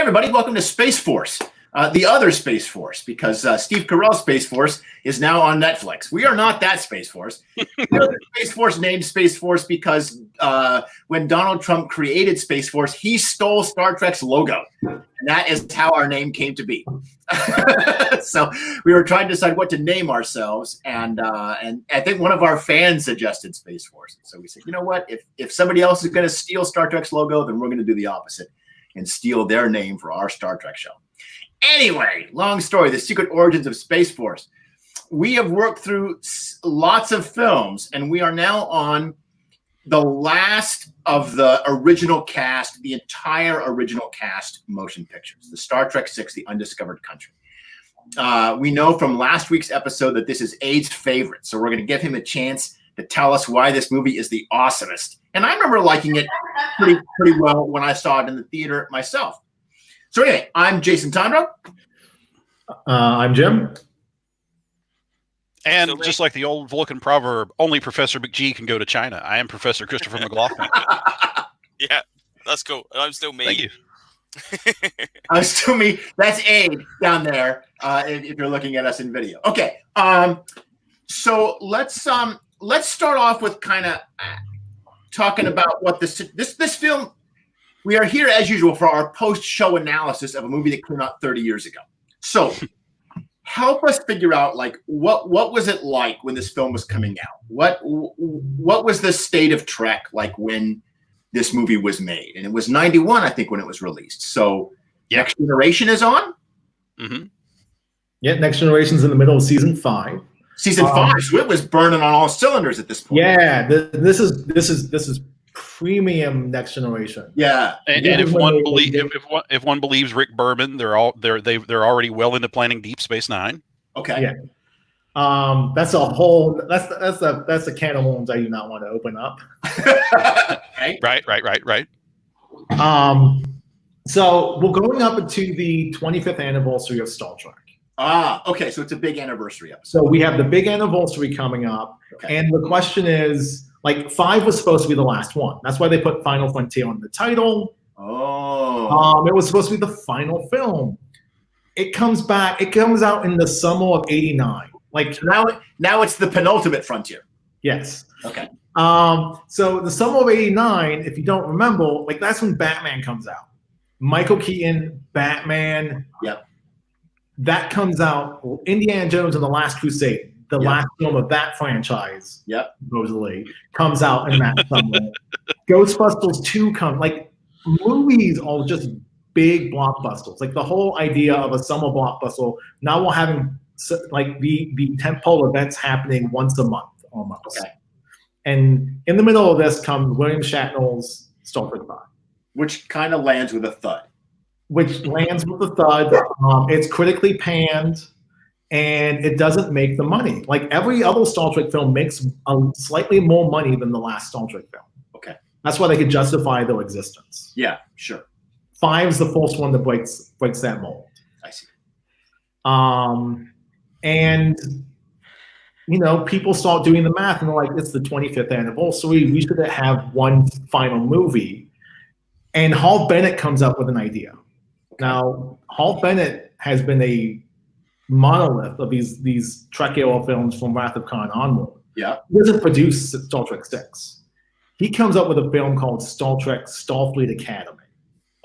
everybody. Welcome to Space Force, the other Space Force, because Steve Carell's Space Force is now on Netflix. We are not that Space Force. The Space Force named Space Force because when Donald Trump created Space Force, he stole Star Trek's logo. And that is how our name came to be. So we were trying to decide what to name ourselves. And I think one of our fans suggested Space Force. So we said, you know what? If somebody else is going to steal Star Trek's logo, then we're going to do the opposite and steal their name for our Star Trek show. Anyway, long story, the secret origins of Space Force. We have worked through lots of films, and we are now on the last of the original cast, the entire original cast motion pictures, the Star Trek VI, the Undiscovered Country. We know from last week's episode that this is Aid's favorite, so we're going to give him a chance to tell us why this movie is the awesomest. And I remember liking it pretty well when I saw it in the theater myself. So anyway, I'm Jason Tondro. I'm Jim. And just like the old Vulcan proverb, only Professor McGee can go to China. I am Professor Christopher McLaughlin. Yeah, that's cool. And I'm still me. Thank you. I'm still me. That's Aid down there. If you're looking at us in video. Okay. So let's start off with kind of talking about what this film. We are here as usual for our post-show analysis of a movie that came out 30 years ago. So help us figure out, like, what was it like when this film was coming out? What was the state of Trek like when this movie was made? And it was 91, I think, when it was released. So Next Generation is on? Mm-hmm. Yeah, Next Generation's in the middle of season 5. Season 5, so it was burning on all cylinders at this point. Yeah, this is premium Next Generation. Yeah, and if one believes Rick Berman, they're already well into planning Deep Space Nine. Okay. Yeah. That's a can of worms I do not want to open up. Right. So we're going up into the 25th anniversary of Star Trek. Okay. So it's a big anniversary episode. So we have the big anniversary coming up, and the question is, like, 5 was supposed to be the last one. That's why they put Final Frontier on the title. Oh. It was supposed to be the final film. It comes out in the summer of '89. Like now it's the penultimate frontier. Yes. Okay. So the summer of '89, if you don't remember, like, that's when Batman comes out. Michael Keaton, Batman. Yep. That comes out. Indiana Jones and the Last Crusade, the last film of that franchise. Yep. Supposedly comes out in that summer. Ghostbusters 2 comes. Like, movies are just big blockbusters. Like, the whole idea of a summer blockbuster. Now we're having, like, the tentpole events happening once a month almost. Okay. And in the middle of this comes William Shatner's Star Trek 5. Which kind of lands with a thud. It's critically panned, and it doesn't make the money. Like, every other Star Trek film makes slightly more money than the last Star Trek film. Okay. That's why they could justify their existence. Yeah, sure. 5 is the first one that breaks that mold. I see. And, you know, people start doing the math, and they're like, it's the 25th anniversary. We should have one final movie. And Hal Bennett comes up with an idea. Now, Hal Bennett has been a monolith of these Trek era films from Wrath of Khan onward. Yeah. He doesn't produce Star Trek 6. He comes up with a film called Star Trek Starfleet Academy.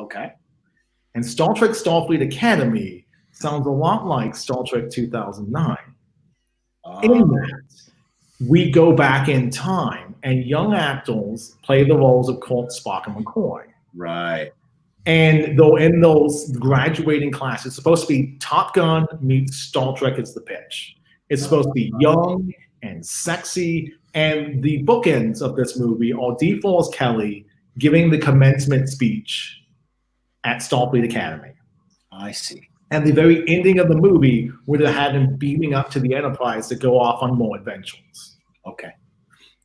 Okay. And Star Trek Starfleet Academy sounds a lot like Star Trek 2009. In that, we go back in time, and young actors play the roles of Kirk, Spock, and McCoy. Right. And though in those graduating classes, it's supposed to be Top Gun meets Star Trek is the pitch. It's supposed to be young and sexy. And the bookends of this movie are DeForest Kelly giving the commencement speech at Starfleet Academy. I see. And the very ending of the movie would have had him beaming up to the Enterprise to go off on more adventures. Okay.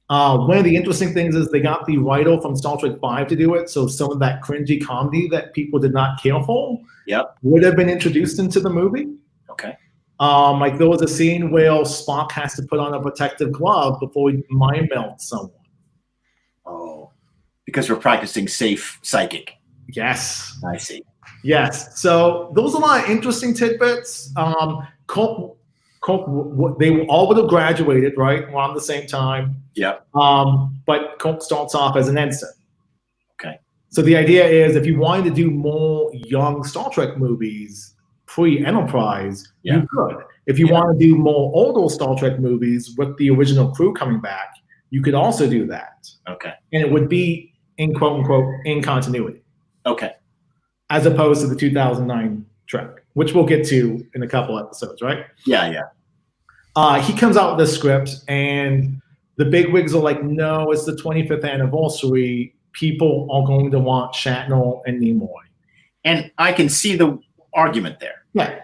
One of the interesting things is they got the writer from Star Trek 5 to do it, so some of that cringy comedy that people did not care for would have been introduced into the movie. Okay. Like, there was a scene where Spock has to put on a protective glove before he mind melts someone. Oh, because we're practicing safe psychic. Yes. I see. Yes. So there was a lot of interesting tidbits. Colt, they all would have graduated, right, around the same time. Yeah. But Colt starts off as an ensign. Okay. So the idea is, if you wanted to do more young Star Trek movies pre-Enterprise, you could. If you want to do more older Star Trek movies with the original crew coming back, you could also do that. Okay. And it would be in quote unquote in continuity. Okay. As opposed to the 2009 Trek, which we'll get to in a couple episodes, right? Yeah. He comes out with this script, and the bigwigs are like, no, it's the 25th anniversary. People are going to want Shatner and Nimoy. And I can see the argument there. Yeah.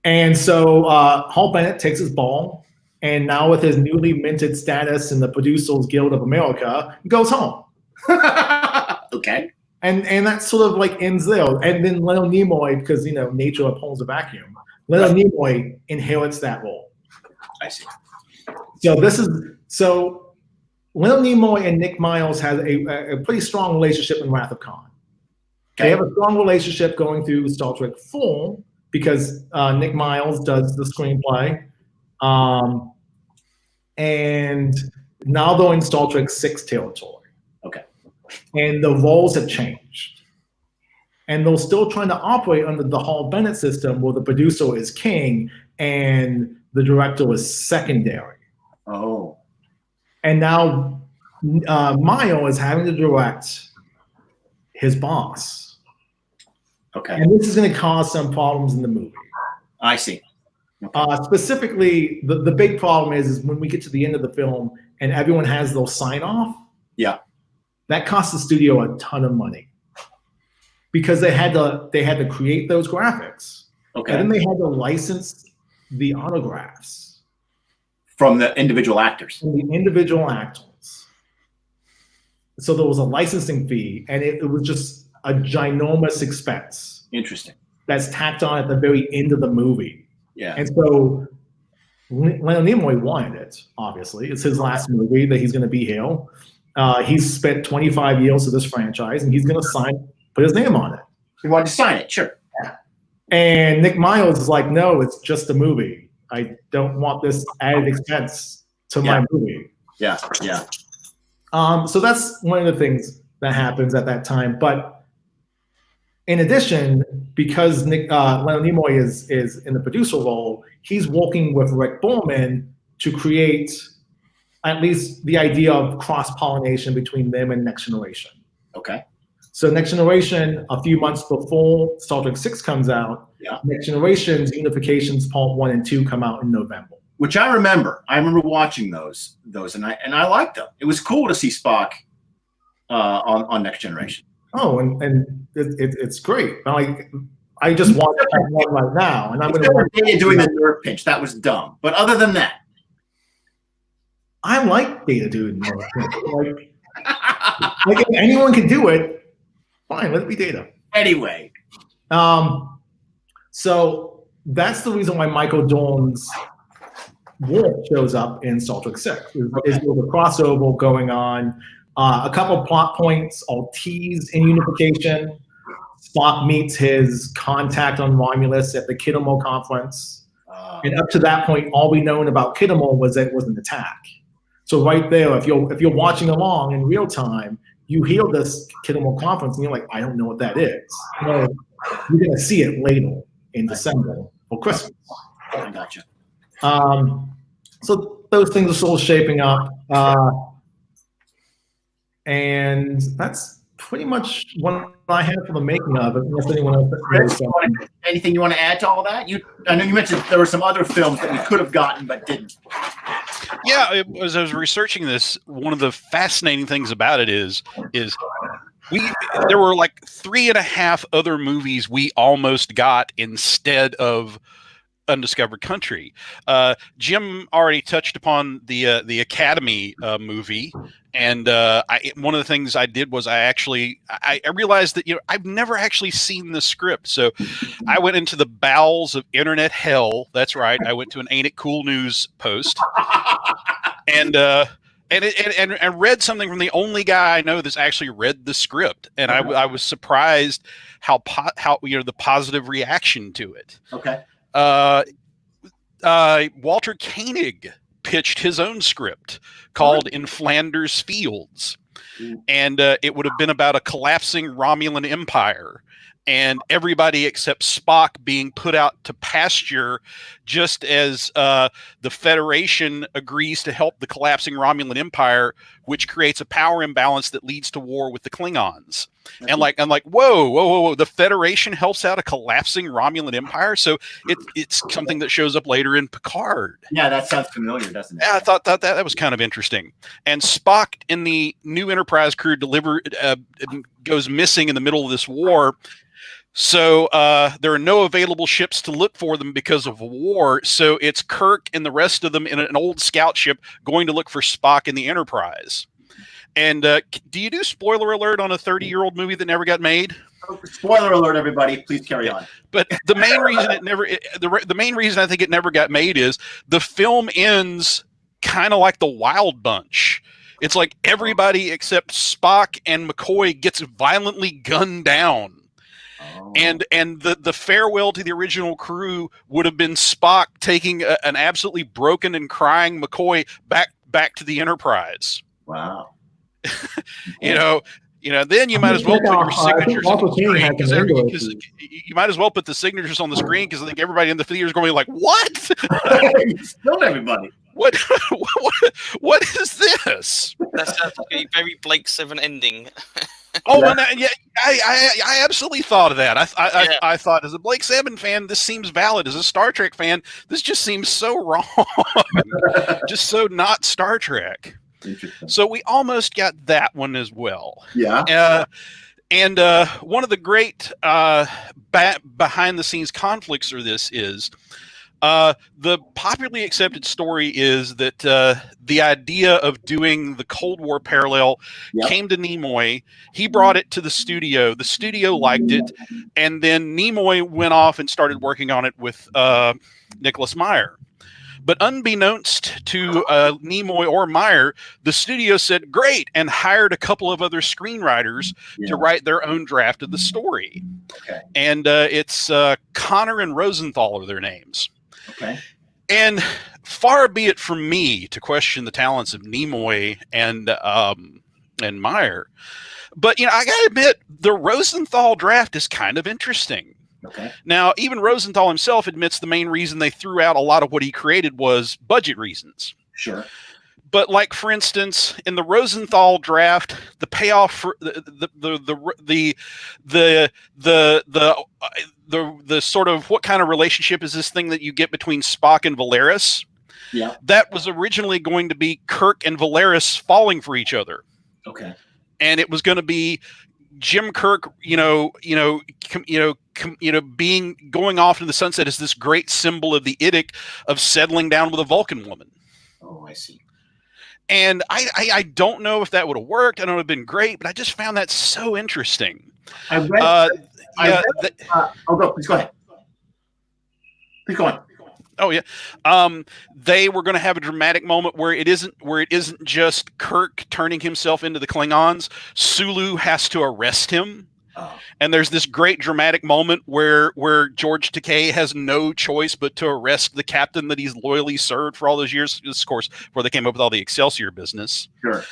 And so Hal Bennett takes his ball, and now with his newly minted status in the Producers Guild of America, he goes home. Okay. And that sort of like ends there. And then Leonard Nimoy, because nature upholds a vacuum, Leonard Nimoy inherits that role. I see. So Leonard Nimoy and Nick Miles has a pretty strong relationship in Wrath of Khan. Okay. They have a strong relationship going through Star Trek 4 because Nick Miles does the screenplay. And now they're in Star Trek 6 territory. Okay. And the roles have changed. And they're still trying to operate under the Hal Bennett system where the producer is king and the director is secondary. Oh. And now Mayo is having to direct his boss. Okay. And this is going to cause some problems in the movie. I see. Okay. Specifically, the big problem is when we get to the end of the film and everyone has those sign-off. Yeah. That cost the studio a ton of money because they had to create those graphics. Okay. And then they had to license the autographs from the individual actors. From the individual actors. So there was a licensing fee, and it was just a ginormous expense. Interesting. That's tacked on at the very end of the movie. Yeah. And so Leonard Nimoy wanted it, obviously. It's his last movie that he's going to be here. He's spent 25 years of this franchise, and he's going to put his name on it. He wanted to sign it, sure. Yeah. And Nick Miles is like, no, it's just a movie. I don't want this added expense to my movie. Yeah. So that's one of the things that happens at that time. But in addition, because Leonard Nimoy is in the producer role, he's working with Rick Berman to create at least the idea of cross-pollination between them and Next Generation. Okay. So Next Generation, a few months before Star Trek 6 comes out, Next Generation's Unifications Part 1 and 2 come out in November. Which I remember. I remember watching those and I liked them. It was cool to see Spock on Next Generation. Oh, and it's great. I just watched that one right now, and I'm going to doing the nerve pinch. That was dumb. But other than that, I like Data doing nerve pinch. Like if anyone can do it, fine. Let it be Data. Anyway, so that's the reason why Michael Dorn's Worf shows up in Star Trek 6. Is there's a crossover going on. A couple of plot points are teased in Unification. Spock meets his contact on Romulus at the Kittimore conference. And up to that point, all we known about Kittimore was that it was an attack. So right there, if you're watching along in real time, you hear this Kittimore conference and you're like, I don't know what that is. You're going to see it later in December for Christmas. I gotcha. So those things are sort of shaping up. And that's pretty much what I have for the making of it. Unless anyone else Chris, anything you want to add to all that? I know you mentioned there were some other films that we could have gotten but didn't. Yeah, as I was researching this, one of the fascinating things about it is there were like 3.5 other movies we almost got instead of Undiscovered Country. Jim already touched upon the Academy movie, and one of the things I did was I realized that I've never actually seen the script, so I went into the bowels of internet hell. That's right, I went to an Ain't It Cool News post, and and read something from the only guy I know that's actually read the script, and I was surprised how the positive reaction to it. Okay. Walter Koenig pitched his own script called In Flanders Fields, and it would have been about a collapsing Romulan empire and everybody except Spock being put out to pasture just as the Federation agrees to help the collapsing Romulan empire, which creates a power imbalance that leads to war with the Klingons. And I'm like, whoa, the Federation helps out a collapsing Romulan empire? So it's something that shows up later in Picard. Yeah, that sounds familiar, doesn't it? Yeah, I thought that was kind of interesting. And Spock in the new Enterprise crew goes missing in the middle of this war. So there are no available ships to look for them because of war. So it's Kirk and the rest of them in an old scout ship going to look for Spock in the Enterprise. And do you do spoiler alert on a 30-year-old movie that never got made? Spoiler alert, everybody! Please carry on. But the main reason the main reason I think it never got made is the film ends kind of like The Wild Bunch. It's like everybody except Spock and McCoy gets violently gunned down. And the farewell to the original crew would have been Spock taking an absolutely broken and crying McCoy back to the Enterprise. Wow. Then you might as well put your signatures on the screen because you might as well put the signatures on the screen because I think everybody in the theater is going to be like, "What? Killed everybody! What is this?" That sounds like a very Blake 7 ending. Oh, yeah. I absolutely thought of that. I thought, as a Blake 7 fan, this seems valid. As a Star Trek fan, this just seems so wrong. Just so not Star Trek. So we almost got that one as well. Yeah. And one of the great behind-the-scenes conflicts for this is the popularly accepted story is that the idea of doing the Cold War parallel came to Nimoy. He brought it to the studio. The studio liked it. And then Nimoy went off and started working on it with Nicholas Meyer. But unbeknownst to Nimoy or Meyer, the studio said, great, and hired a couple of other screenwriters to write their own draft of the story. Okay. And it's Connor and Rosenthal are their names. Okay. And far be it from me to question the talents of Nimoy and Meyer. But, I got to admit, the Rosenthal draft is kind of interesting. Okay. Now, even Rosenthal himself admits the main reason they threw out a lot of what he created was budget reasons. Sure. But, like, for instance, in the Rosenthal draft, the payoff for the sort of what kind of relationship is this thing that you get between Spock and Valeris? Yeah. That was originally going to be Kirk and Valeris falling for each other. Okay. And it was going to be Jim Kirk, being going off into the sunset as this great symbol of the edict of settling down with a Vulcan woman. Oh, I see. And I don't know if that would have worked. I know it would have been great, but I just found that so interesting. I read. Please go ahead. Please go on. Oh yeah, they were going to have a dramatic moment where it isn't just Kirk turning himself into the Klingons. Sulu has to arrest him. Oh. And there's this great dramatic moment where George Takei has no choice but to arrest the captain that he's loyally served for all those years. This, of course, before they came up with all the Excelsior business. Sure.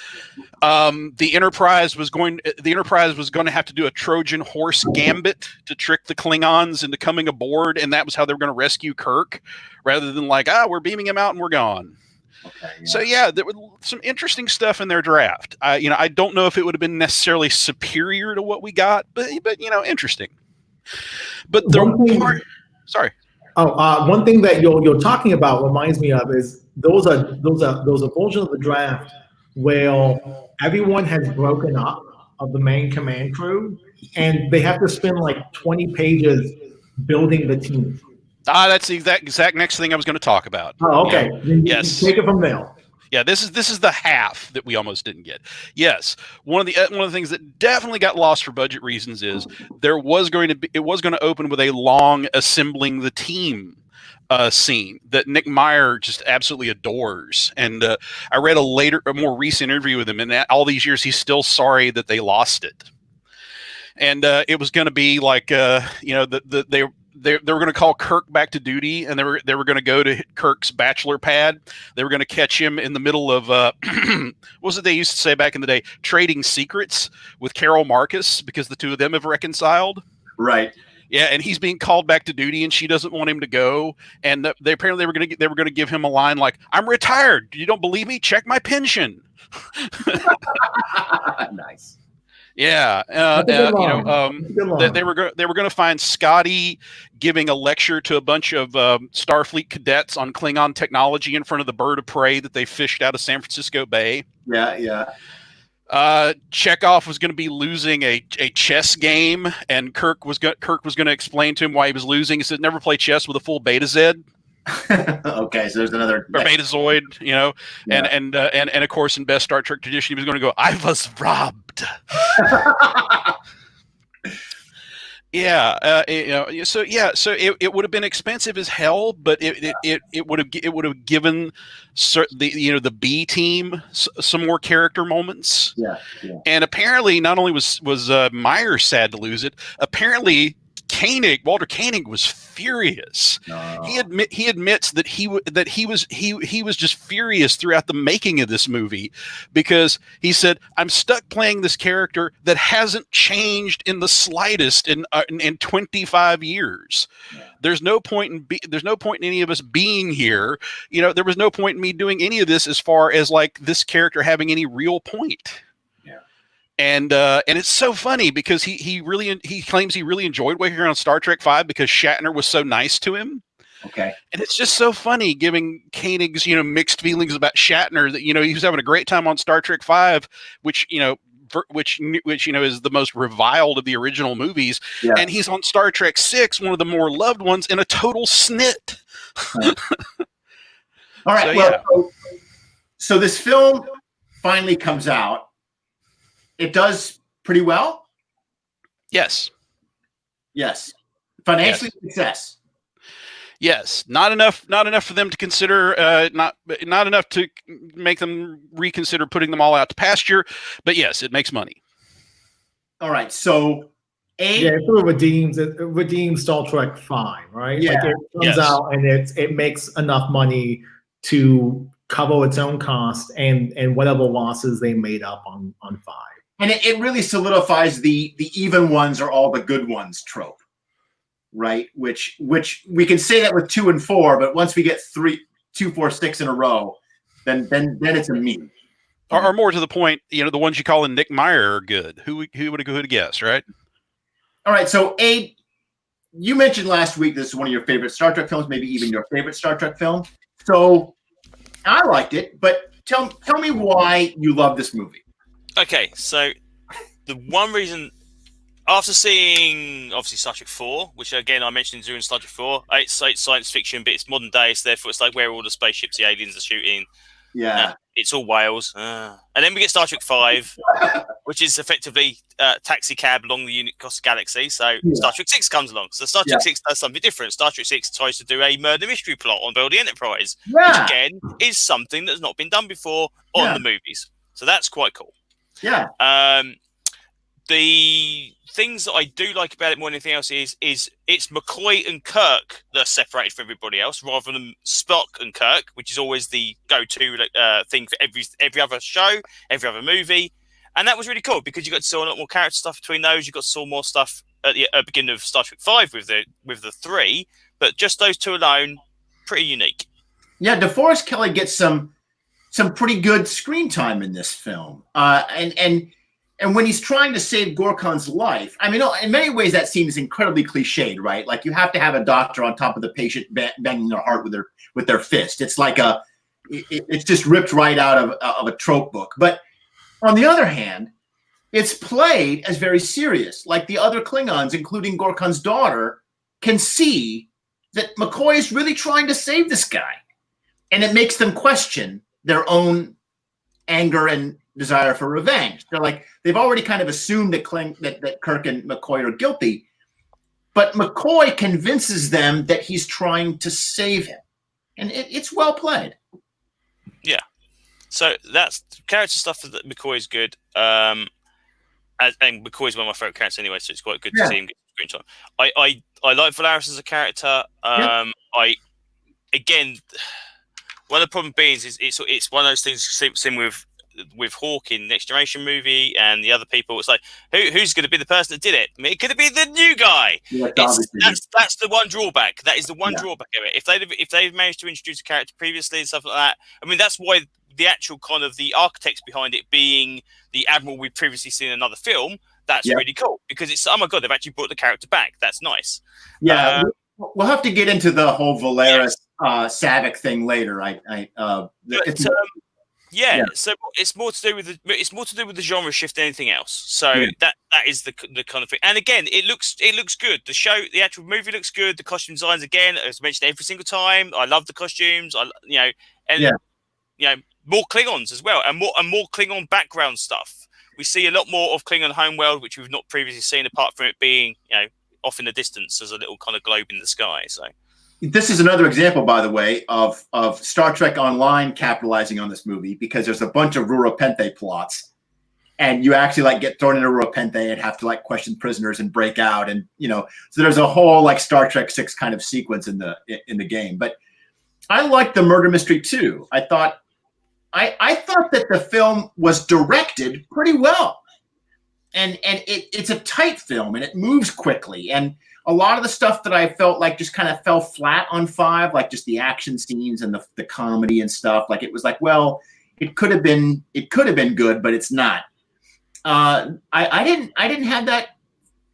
The Enterprise was going to have to do a Trojan horse gambit to trick the Klingons into coming aboard, and that was how they were going to rescue Kirk, rather than like, we're beaming him out and we're gone. Okay, yeah. So yeah, there was some interesting stuff in their draft. I don't know if it would have been necessarily superior to what we got, but interesting. But the sorry. One thing that you're talking about reminds me of is those are versions of the draft where everyone has broken up of the main command crew, and they have to spend like 20 pages building the team. That's the exact next thing I was going to talk about. Oh, okay. Yeah. Yes. Take it from there. Yeah, this is the half that we almost didn't get. Yes, one of the things that definitely got lost for budget reasons is it was going to open with a long assembling the team scene that Nick Meyer just absolutely adores. And I read a more recent interview with him, and all these years he's still sorry that they lost it. And it was going to be like, they were going to call Kirk back to duty, and they were going to go to Kirk's bachelor pad. They were going to catch him in the middle of what was it they used to say back in the day, trading secrets with Carol Marcus, because the two of them have reconciled. Right. Yeah, and he's being called back to duty, and she doesn't want him to go. And they apparently were going to give him a line like, "I'm retired. You don't believe me? Check my pension." Nice. Yeah, they were going to find Scotty giving a lecture to a bunch of Starfleet cadets on Klingon technology in front of the bird of prey that they fished out of San Francisco Bay. Yeah. Chekhov was going to be losing a chess game, and Kirk was going to explain to him why he was losing. He said, "Never play chess with a full Beta Z." Okay, so there's another or Betazoid, yeah. And of course, in best Star Trek tradition, he was going to go, "I was robbed." Yeah, so it would have been expensive as hell, but it would have given the B team some more character moments. Yeah. And apparently, not only was Meyer sad to lose it, apparently Walter Koenig was furious. No. He admits that he was just furious throughout the making of this movie, because he said, "I'm stuck playing this character that hasn't changed in the slightest in 25 years. Yeah. There's no point in any of us being here. There was no point in me doing any of this as far as like this character having any real point." And it's so funny because he claims he really enjoyed working on Star Trek V because Shatner was so nice to him. Okay. And it's just so funny giving Koenig's mixed feelings about Shatner, that he was having a great time on Star Trek V, which is the most reviled of the original movies, yeah. And he's on Star Trek VI, one of the more loved ones, in a total snit. Right. All right. So this film finally comes out. It does pretty well. Yes. Financially, success. Yes. Not enough for them to consider. Not enough to make them reconsider putting them all out to pasture. But yes, it makes money. All right. So, it sort of redeems Star Trek V, right? Yeah. Like it comes out and it makes enough money to cover its own cost and whatever losses they made up on 5. And it really solidifies the even ones are all the good ones trope, right? Which we can say that with 2 and 4, but once we get 3, 2, 4, 6 in a row, then it's a meme. Or more to the point, the ones you call in Nick Meyer are good. Who would have guessed, right? All right, so Abe, you mentioned last week this is one of your favorite Star Trek films, maybe even your favorite Star Trek film. So I liked it, but tell me why you love this movie. Okay, so the one reason, after seeing obviously Star Trek 4, which again I mentioned during Star Trek 4, it's science fiction, but it's modern day, so therefore it's like where all the spaceships, the aliens are shooting. Yeah, it's all whales. And then we get Star Trek 5, which is effectively taxi cab along the across the galaxy. So Star Trek 6 comes along. So Star Trek 6 does something different. Star Trek 6 tries to do a murder mystery plot on board the Enterprise, which again is something that's not been done before on the movies. So that's quite cool. Yeah. The things that I do like about it more than anything else is it's McCoy and Kirk that are separated from everybody else, rather than Spock and Kirk, which is always the go-to thing for every other show, every other movie. And that was really cool because you got to see a lot more character stuff between those. You got to see more stuff at the beginning of Star Trek 5 with the 3, but just those two alone, pretty unique. Yeah, DeForest Kelley gets some pretty good screen time in this film, and when he's trying to save Gorkon's life, I mean, in many ways that seems incredibly cliched, right? Like you have to have a doctor on top of the patient banging their heart with their fist. It's like it's just ripped right out of a trope book. But on the other hand, it's played as very serious. Like the other Klingons, including Gorkon's daughter, can see that McCoy is really trying to save this guy, and it makes them question their own anger and desire for revenge. They're like, they've already kind of assumed that Kirk and McCoy are guilty, but McCoy convinces them that he's trying to save him, and it's well played. Yeah. So that's character stuff that McCoy is good. And McCoy is one of my favorite characters anyway, so it's quite good to see him get screen time. I like Valeris as a character. Again, one of the problem being is it's one of those things similar with Hawk in Next Generation movie and the other people. It's like who's going to be the person that did it? I mean, it could be the new guy. Yeah, that's the one drawback. That is the one drawback of it. If they've managed to introduce a character previously and stuff like that, I mean, that's why the actual kind of the architects behind it being the admiral we've previously seen in another film. That's really cool because it's oh my god, they've actually brought the character back. That's nice. Yeah, we'll have to get into the whole Valeris Savick thing later. So it's more to do with the genre shift than anything else. So that is the kind of thing. And again, it looks good. The actual movie looks good. The costume designs, again, as mentioned every single time. I love the costumes. More Klingons as well, and more Klingon background stuff. We see a lot more of Klingon homeworld, which we've not previously seen, apart from it being off in the distance as a little kind of globe in the sky. So. This is another example, by the way, of Star Trek Online capitalizing on this movie, because there's a bunch of Rura Penthe plots, and you actually get thrown into Rura Penthe and have to question prisoners and break out, and so there's a whole Star Trek 6 kind of sequence in the game. But I liked the murder mystery too. I thought that the film was directed pretty well, and it's a tight film and it moves quickly, and a lot of the stuff that I felt just kind of fell flat on 5, just the action scenes and the comedy and stuff. It was it could have been good, but it's not. I didn't have that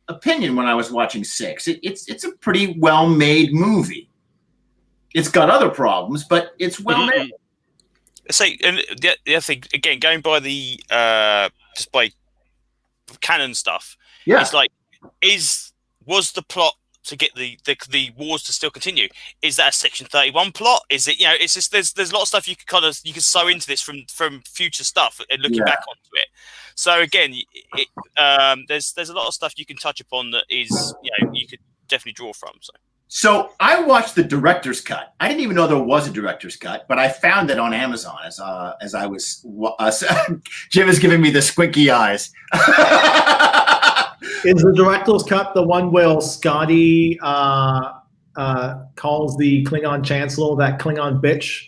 opinion when I was watching 6. It's a pretty well made movie. It's got other problems, but it's well made. And the other thing, again, going by the just by canon stuff, it's was the plot to get the wars to still continue? Is that a Section 31 plot? Is it it's just there's a lot of stuff you can sew into this from future stuff and looking back onto it. So again, there's a lot of stuff you can touch upon that is you could definitely draw from. So I watched the director's cut. I didn't even know there was a director's cut, but I found it on Amazon as I was. Jim is giving me the squinky eyes. Is the director's cut the one where Scotty calls the Klingon Chancellor that Klingon bitch?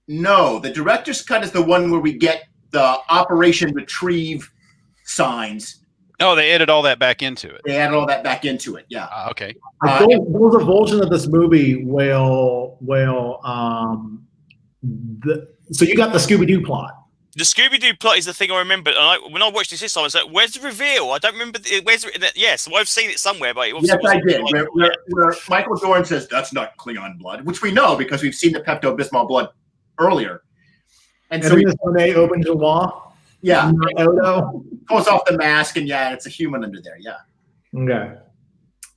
No, the director's cut is the one where we get the Operation Retrieve signs. Oh, they added all that back into it. They added all that back into it, yeah. Okay. There was a version of this movie so you got the Scooby-Doo plot. The Scooby-Doo plot is the thing I remember. And when I watched this time, I was like, "Where's the reveal?" I don't remember. So I've seen it somewhere, but yes, I did. Where Michael Dorn says that's not Klingon blood, which we know because we've seen the Pepto-Bismol blood earlier. And so Monet opens the wall. Yeah, pulls off the mask, and it's a human under there. Yeah. Okay.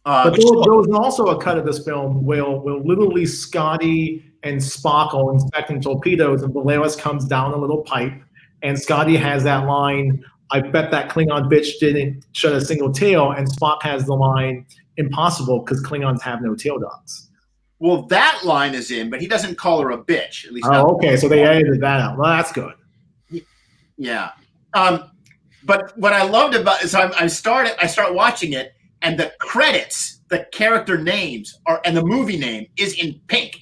But there was also a cut of this film where literally Scotty and Spock are inspecting torpedoes, and Valeris comes down a little pipe, and Scotty has that line, "I bet that Klingon bitch didn't shed a single tail," and Spock has the line, "Impossible, because Klingons have no tail ducts." Well, that line is in, but he doesn't call her a bitch. At least. Oh, okay. So they edited that out. Well, that's good. Yeah. But what I loved about is I start watching it, and the credits, the character names and the movie name is in pink.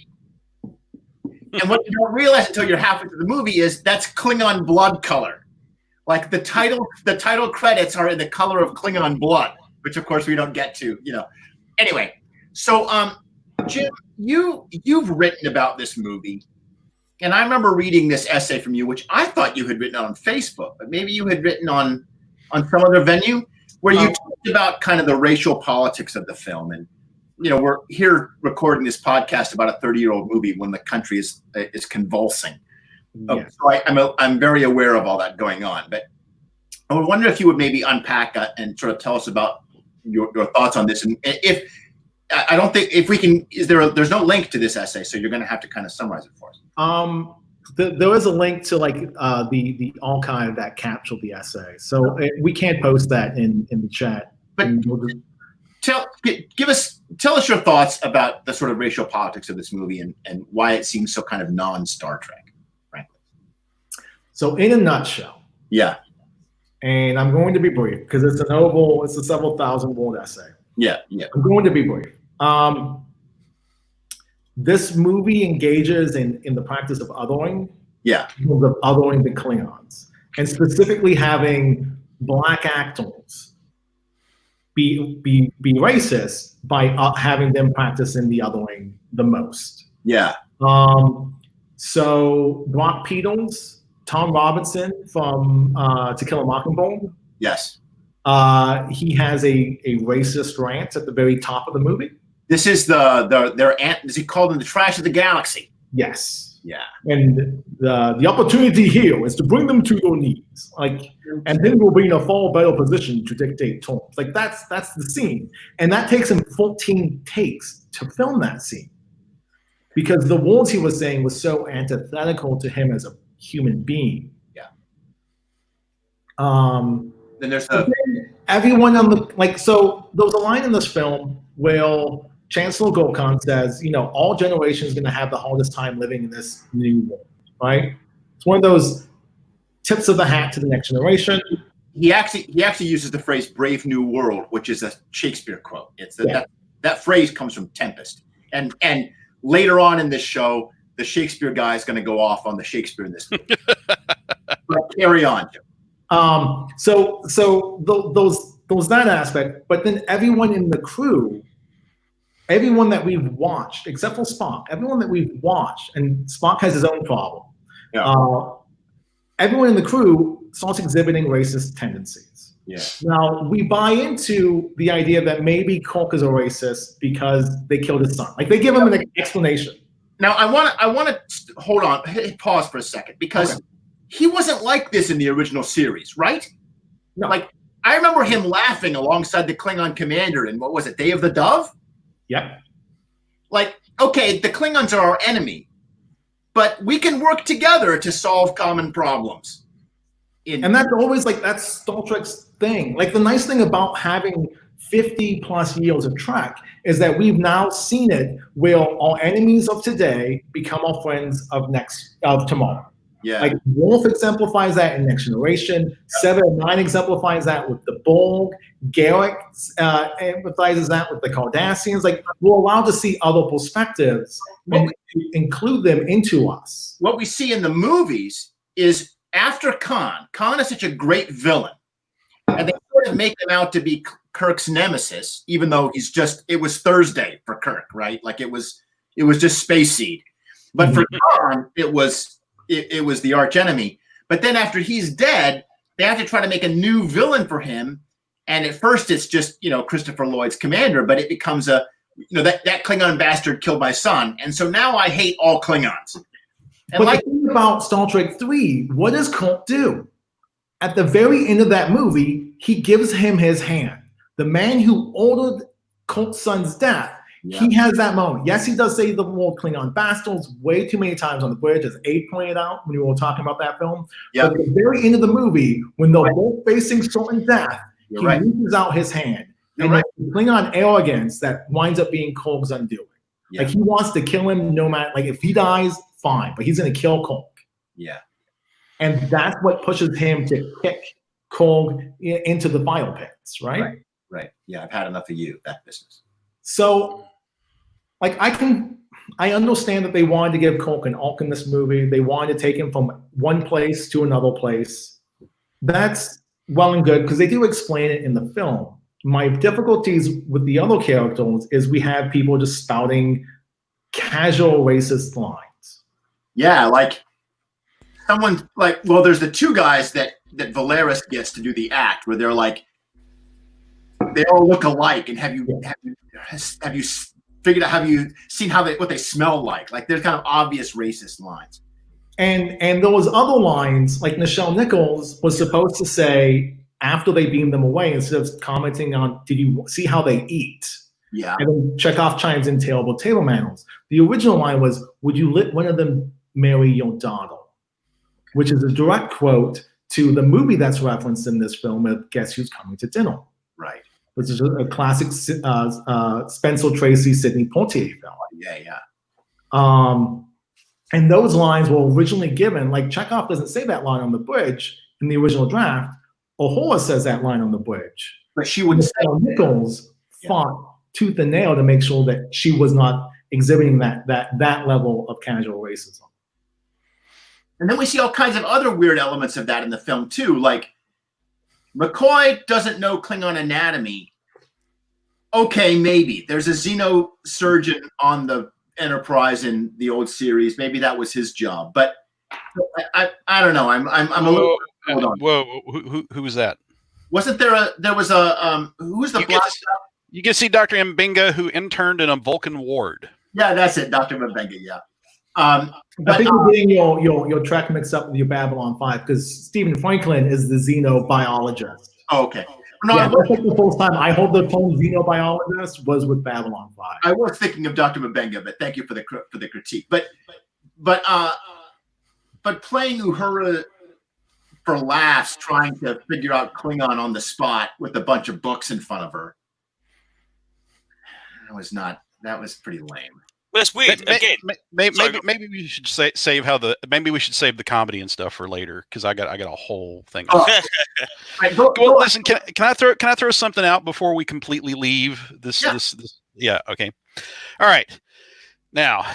And what you don't realize until you're halfway through the movie is that's Klingon blood color. The title credits are in the color of Klingon blood, which of course we don't get to, Anyway, so Jim, you've written about this movie, and I remember reading this essay from you, which I thought you had written on Facebook, but maybe you had written on some other venue where you talked about kind of the racial politics of the film. And we're here recording this podcast about a 30-year-old movie when the country is convulsing. Yes. So I'm very aware of all that going on. But I would wonder if you would maybe unpack and sort of tell us about your thoughts on this. And if I don't think if we can, there's no link to this essay, so you're going to have to kind of summarize it for us. There was a link to the archive that captured the essay, so we can't post that in the chat. But tell us your thoughts about the sort of racial politics of this movie and why it seems so kind of non-Star Trek, frankly. So in a nutshell, yeah, and I'm going to be brief because it's a several thousand word essay. Yeah. I'm going to be brief. This movie engages in the practice of othering. Yeah. Of othering the Klingons, and specifically having black actors be racist by having them practicing the othering the most. Yeah. So Brock Peters, Tom Robinson from To Kill a Mockingbird. Yes. He has a racist rant at the very top of the movie. This is is he called them the trash of the galaxy? Yes. Yeah. And the opportunity here is to bring them to their knees, and then we'll be in a far better position to dictate terms. Like that's the scene, and that takes him 14 takes to film that scene, because the words he was saying was so antithetical to him as a human being. Yeah. Then there's everyone on the so there was a line in this film where Chancellor Gokhan says, all generations are going to have the hardest time living in this new world, right? It's one of those tips of the hat to the next generation. He actually uses the phrase "brave new world," which is a Shakespeare quote. It's that phrase comes from Tempest, and later on in this show, the Shakespeare guy is going to go off on the Shakespeare in this movie. But carry on, Jim. So those that aspect, but then everyone in the crew. Everyone that we've watched, except for Spock, everyone that we've watched, and Spock has his own problem. Yeah. Everyone in the crew starts exhibiting racist tendencies. Yeah. Now, we buy into the idea that maybe Kirk is a racist because they killed his son. Like, they give him an explanation. Now, I want to hold on, pause for a second, because he wasn't like this in the original series, right? No. Like, I remember him laughing alongside the Klingon commander in, what was it, Day of the Dove? Yep. Like, okay, the Klingons are our enemy, but we can work together to solve common problems. And that's always that's Star Trek's thing. Like, the nice thing about having 50 plus years of Trek is that we've now seen it where our enemies of today become our friends of tomorrow. Yeah. Like, Worf exemplifies that in Next Generation. 7 and 9 exemplifies that with the Borg. Garrick empathizes that with the Cardassians. Like, we're allowed to see other perspectives and include them into us. What we see in the movies is after Khan is such a great villain, and they sort of make him out to be Kirk's nemesis, even though it was Thursday for Kirk, right? Like, it was just Space Seed. But for Khan, it was the arch enemy. But then after he's dead, they have to try to make a new villain for him. And at first it's just, Christopher Lloyd's commander, but it becomes that Klingon bastard killed my son. And so now I hate all Klingons. And but the thing about Star Trek 3, what does Kirk do? At the very end of that movie, he gives him his hand. The man who ordered Kirk's son's death, he has that moment. Yes, he does say the word Klingon bastards way too many times on the bridge, as Abe pointed out when we were talking about that film. But at the very end of the movie, when they're both facing certain death, he reaches out his hand. And the Klingon arrogance that winds up being Kirk's undoing. Yeah. Like, he wants to kill him no matter, if he dies, fine, but he's going to kill Kirk. Yeah. And that's what pushes him to kick Kirk into the fire pits, right? Right. Yeah, I've had enough of you, that business. So, I understand that they wanted to give Kirk an arc in this movie. They wanted to take him from one place to another place. That's well and good, because they do explain it in the film. My difficulties with the other characters is we have people just spouting casual racist lines. Yeah, there's the two guys that Valeris gets to do the act where they're like, they all look alike, and have you figured out, have you seen what they smell like? Like, there's kind of obvious racist lines. And those other lines, like Nichelle Nichols was supposed to say after they beam them away, instead of commenting on, did you see how they eat? Yeah. And then Chekhov chimes in terrible table manners. The original line was, would you let one of them marry your daughter? Which is a direct quote to the movie that's referenced in this film of Guess Who's Coming to Dinner. Right. which is a classic Spencer Tracy, Sidney Poitier film. Yeah. And those lines were originally given, like Chekhov doesn't say that line on the bridge in the original draft. Ohola says that line on the bridge. But she would say Nichols fought tooth and nail to make sure that she was not exhibiting that level of casual racism. And then we see all kinds of other weird elements of that in the film too. Like McCoy doesn't know Klingon anatomy. Okay, maybe. There's a xenosurgeon on the Enterprise in the old series. Maybe that was his job. But I don't know. I'm a little. Hold on. Whoa, who was that? Wasn't there who was the black guy? You can see Dr. Mbinga, who interned in a Vulcan ward. Yeah, that's it, Dr. Mbinga. Yeah. I think you're getting your track mixed up with your Babylon 5 because Stephen Franklin is the xenobiologist. Oh, okay. No, yeah, that's like the first time I heard the term xenobiologist was with Babylon 5. I was thinking of Dr. Mbinga, but thank you for the critique. But playing Uhura for laughs, trying to figure out Klingon on the spot with a bunch of books in front of her. That was pretty lame. Well, that's weird. Maybe we should save the comedy and stuff for later because I got a whole thing. Right, listen, can I throw something out before we completely leave this? Yeah. This yeah. Okay. All right. Now,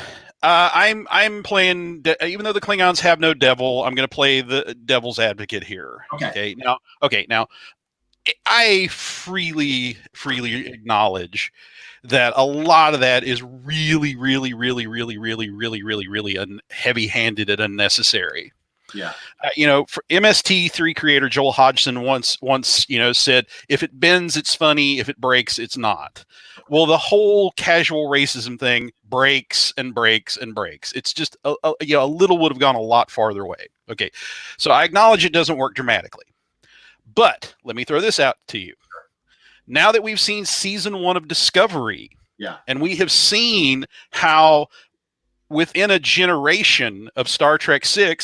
I'm playing. Even though the Klingons have no devil, I'm going to play the devil's advocate here. Okay. Now, I freely acknowledge that a lot of that is really heavy-handed and unnecessary. Yeah. For MST3 creator Joel Hodgson once said, if it bends, it's funny. If it breaks, it's not. Well, the whole casual racism thing breaks and breaks and breaks. It's just a little would have gone a lot farther away. Okay. So I acknowledge it doesn't work dramatically. But let me throw this out to you. Now that we've seen season 1 of Discovery, and we have seen how within a generation of Star Trek VI,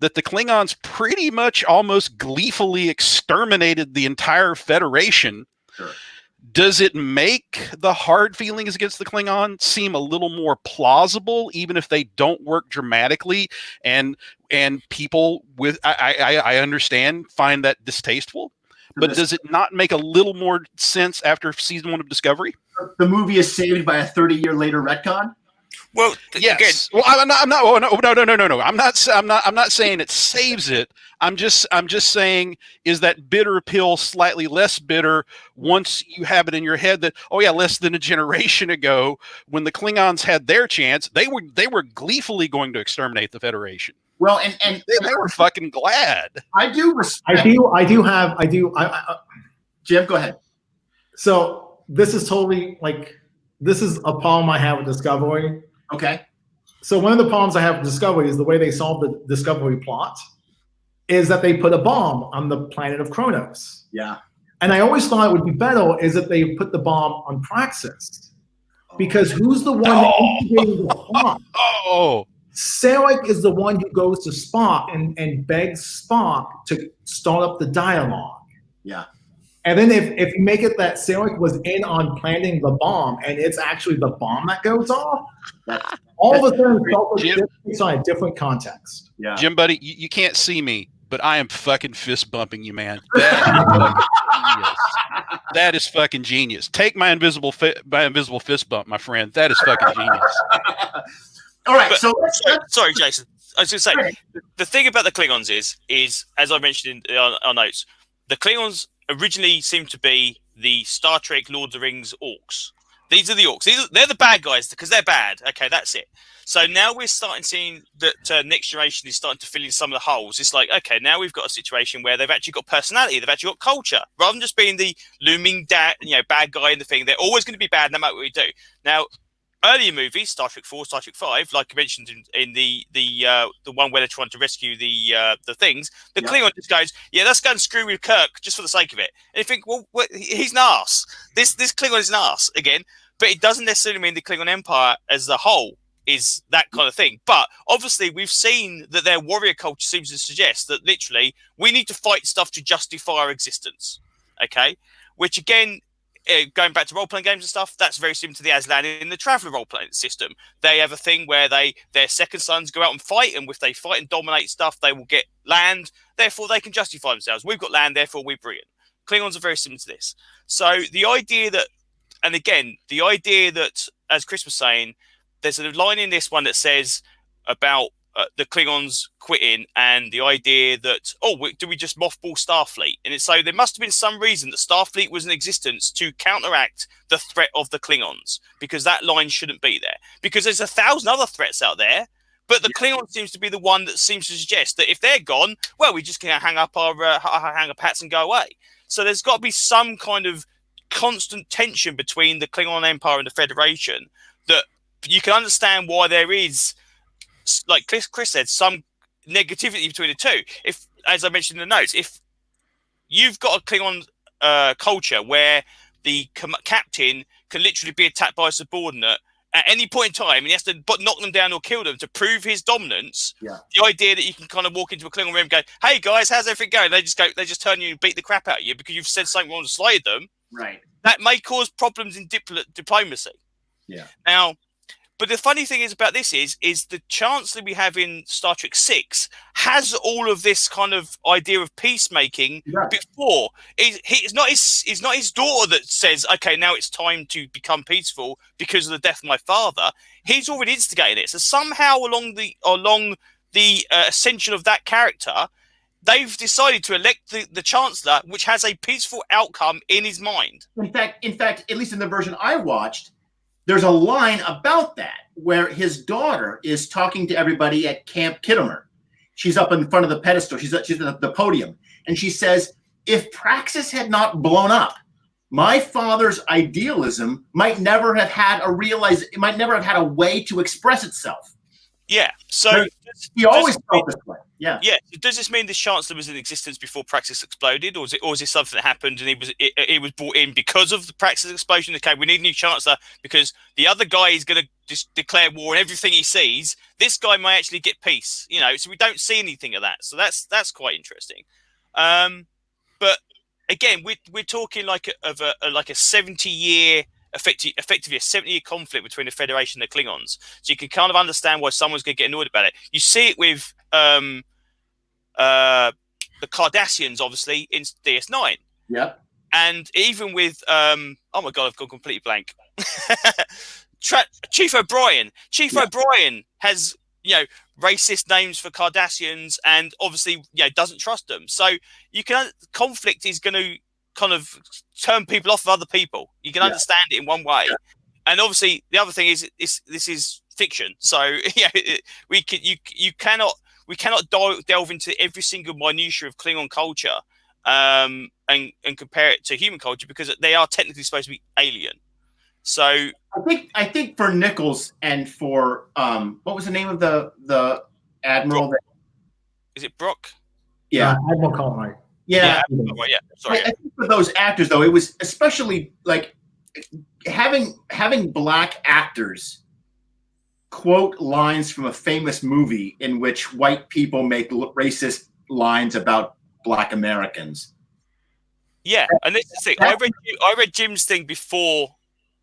that the Klingons pretty much almost gleefully exterminated the entire Federation. Sure. Does it make the hard feelings against the Klingons seem a little more plausible, even if they don't work dramatically, and people I understand find that distasteful? But does it not make a little more sense after season 1 of Discovery? The movie is saved by a 30-year later retcon. Well, yes. Well, I'm not. Oh, no. I'm not saying it saves it. I'm just saying, is that bitter pill slightly less bitter once you have it in your head that, oh yeah, less than a generation ago, when the Klingons had their chance, they were gleefully going to exterminate the Federation. Well, and they were fucking glad. I do respect. I do. Jim, go ahead. So this is totally this is a problem I have with Discovery. Okay. So one of the problems I have with Discovery is the way they solved the Discovery plot is that they put a bomb on the planet of Kronos. Yeah. And I always thought it would be better is if they put the bomb on Praxis. Because who's the one instigating the plot? Sarek is the one who goes to Spock and begs Spock to start up the dialogue. Yeah. And then if you make it that Sarek was in on planting the bomb and it's actually the bomb that goes off, all of a sudden it's on a different context. Yeah. Jim, buddy, you can't see me, but I am fucking fist bumping you, man. That is fucking genius. Take my invisible fist bump, my friend. That is fucking genius. All right, sorry, Jason. I was going to say, the thing about the Klingons is as I mentioned in our notes, the Klingons originally seemed to be the Star Trek Lord of the Rings orcs. These are the orcs. They're the bad guys because they're bad. Okay, that's it. So now we're starting seeing that Next Generation is starting to fill in some of the holes. It's like, okay, now we've got a situation where they've actually got personality. They've actually got culture. Rather than just being the looming bad guy in the thing, they're always going to be bad no matter what we do. Now, earlier movies, Star Trek 4, Star Trek 5, like I mentioned in the one where they're trying to rescue the things, the Klingon just goes, yeah, let's go and screw with Kirk just for the sake of it. And you think, well, he's an arse. This Klingon is an arse again, but it doesn't necessarily mean the Klingon Empire as a whole is that kind of thing. But obviously, we've seen that their warrior culture seems to suggest that literally we need to fight stuff to justify our existence. Okay, which again, going back to role-playing games and stuff, that's very similar to the Aslan in the Traveller role-playing system. They have a thing where their second sons go out and fight, and if they fight and dominate stuff, they will get land. Therefore, they can justify themselves. We've got land, therefore we're brilliant. Klingons are very similar to this. So the idea that, and again, the idea that, as Chris was saying, there's a line in this one that says about the Klingons quitting, and the idea that, do we just mothball Starfleet? And it's so there must have been some reason that Starfleet was in existence to counteract the threat of the Klingons, because that line shouldn't be there. Because there's 1,000 other threats out there, but the Klingon seems to be the one that seems to suggest that if they're gone, well, we just can hang up our hats and go away. So there's got to be some kind of constant tension between the Klingon Empire and the Federation that you can understand why there is, like Chris said, some negativity between the two. If, as I mentioned in the notes, if you've got a Klingon culture where the captain can literally be attacked by a subordinate at any point in time, and he has to knock them down or kill them to prove his dominance. Yeah. The idea that you can kind of walk into a Klingon room and go, "Hey guys, how's everything going?" They just turn you and beat the crap out of you because you've said something wrong to slide them. Right. That may cause problems in diplomacy. Yeah. Now, but the funny thing is about this is the Chancellor we have in Star Trek 6 has all of this kind of idea of peacemaking before. It's not his daughter that says, okay, now it's time to become peaceful because of the death of my father. He's already instigated it. So somehow along the ascension of that character, they've decided to elect the Chancellor, which has a peaceful outcome in his mind. In fact, at least in the version I watched, there's a line about that where his daughter is talking to everybody at Camp Kittimer. She's up in front of the pedestal. She's at the podium. And she says, if Praxis had not blown up, my father's idealism might never have had a way to express itself. Yeah. So he always felt this way. Yeah. Yeah. Does this mean the Chancellor was in existence before Praxis exploded, or is it something that happened and he was brought in because of the Praxis explosion? Okay, we need a new Chancellor because the other guy is going to just declare war and everything he sees. This guy may actually get peace, So we don't see anything of that. So that's quite interesting. But again, we're talking like a 70-year. Effectively a 70-year conflict between the Federation and the Klingons. So you can kind of understand why someone's going to get annoyed about it. You see it with the Cardassians, obviously, in DS9. Yeah. And even with, oh my God, I've gone completely blank. Chief O'Brien. Chief O'Brien has, racist names for Cardassians and obviously, doesn't trust them. So conflict is going to kind of turn people off of other people. You can understand it in one way, and obviously the other thing is this is fiction. So we cannot delve into every single minutiae of Klingon culture and compare it to human culture because they are technically supposed to be alien. So I think for Nichols and for what was the name of the admiral? Is it Brock? Yeah, Admiral Colin. Yeah. Sorry. I think for those actors, though, it was especially like having black actors quote lines from a famous movie in which white people make racist lines about black Americans. Yeah, and this is the thing. I read Jim's thing before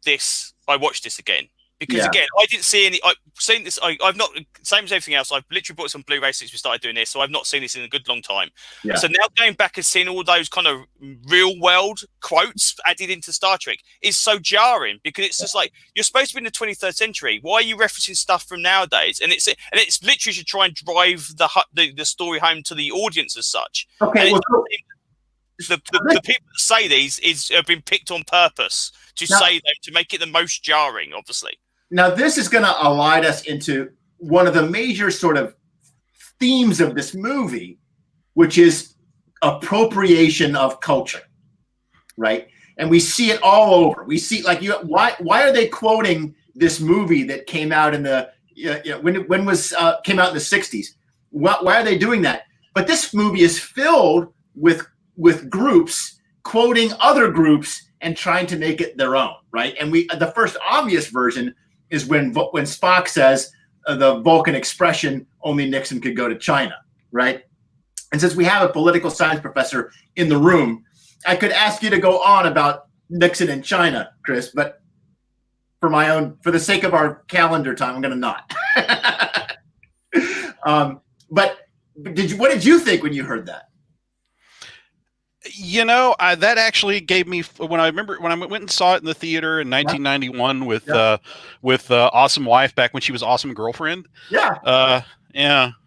this. I watched this again. Because again, I didn't see any. I've seen this. I've not, same as everything else. I've literally bought some Blu-ray since we started doing this, so I've not seen this in a good long time. Yeah. So now going back and seeing all those kind of real world quotes added into Star Trek is so jarring because it's just like you're supposed to be in the 23rd century. Why are you referencing stuff from nowadays? And it's literally to try and drive the story home to the audience as such. Okay. Well, the people that say these have been picked on purpose to say them to make it the most jarring, obviously. Now, this is going to align us into one of the major sort of themes of this movie, which is appropriation of culture, right? And we see it all over. We see why are they quoting this movie that came out in the came out in the 60s? Why are they doing that? But this movie is filled with groups quoting other groups and trying to make it their own, right? And the first obvious version is when Spock says the Vulcan expression, only Nixon could go to China, right? And since we have a political science professor in the room, I could ask you to go on about Nixon in China, Chris, but for the sake of our calendar time, I'm going to not. But what did you think when you heard that? That actually gave me, when I went and saw it in the theater in 1991 with Awesome Wife, back when she was Awesome Girlfriend. Yeah.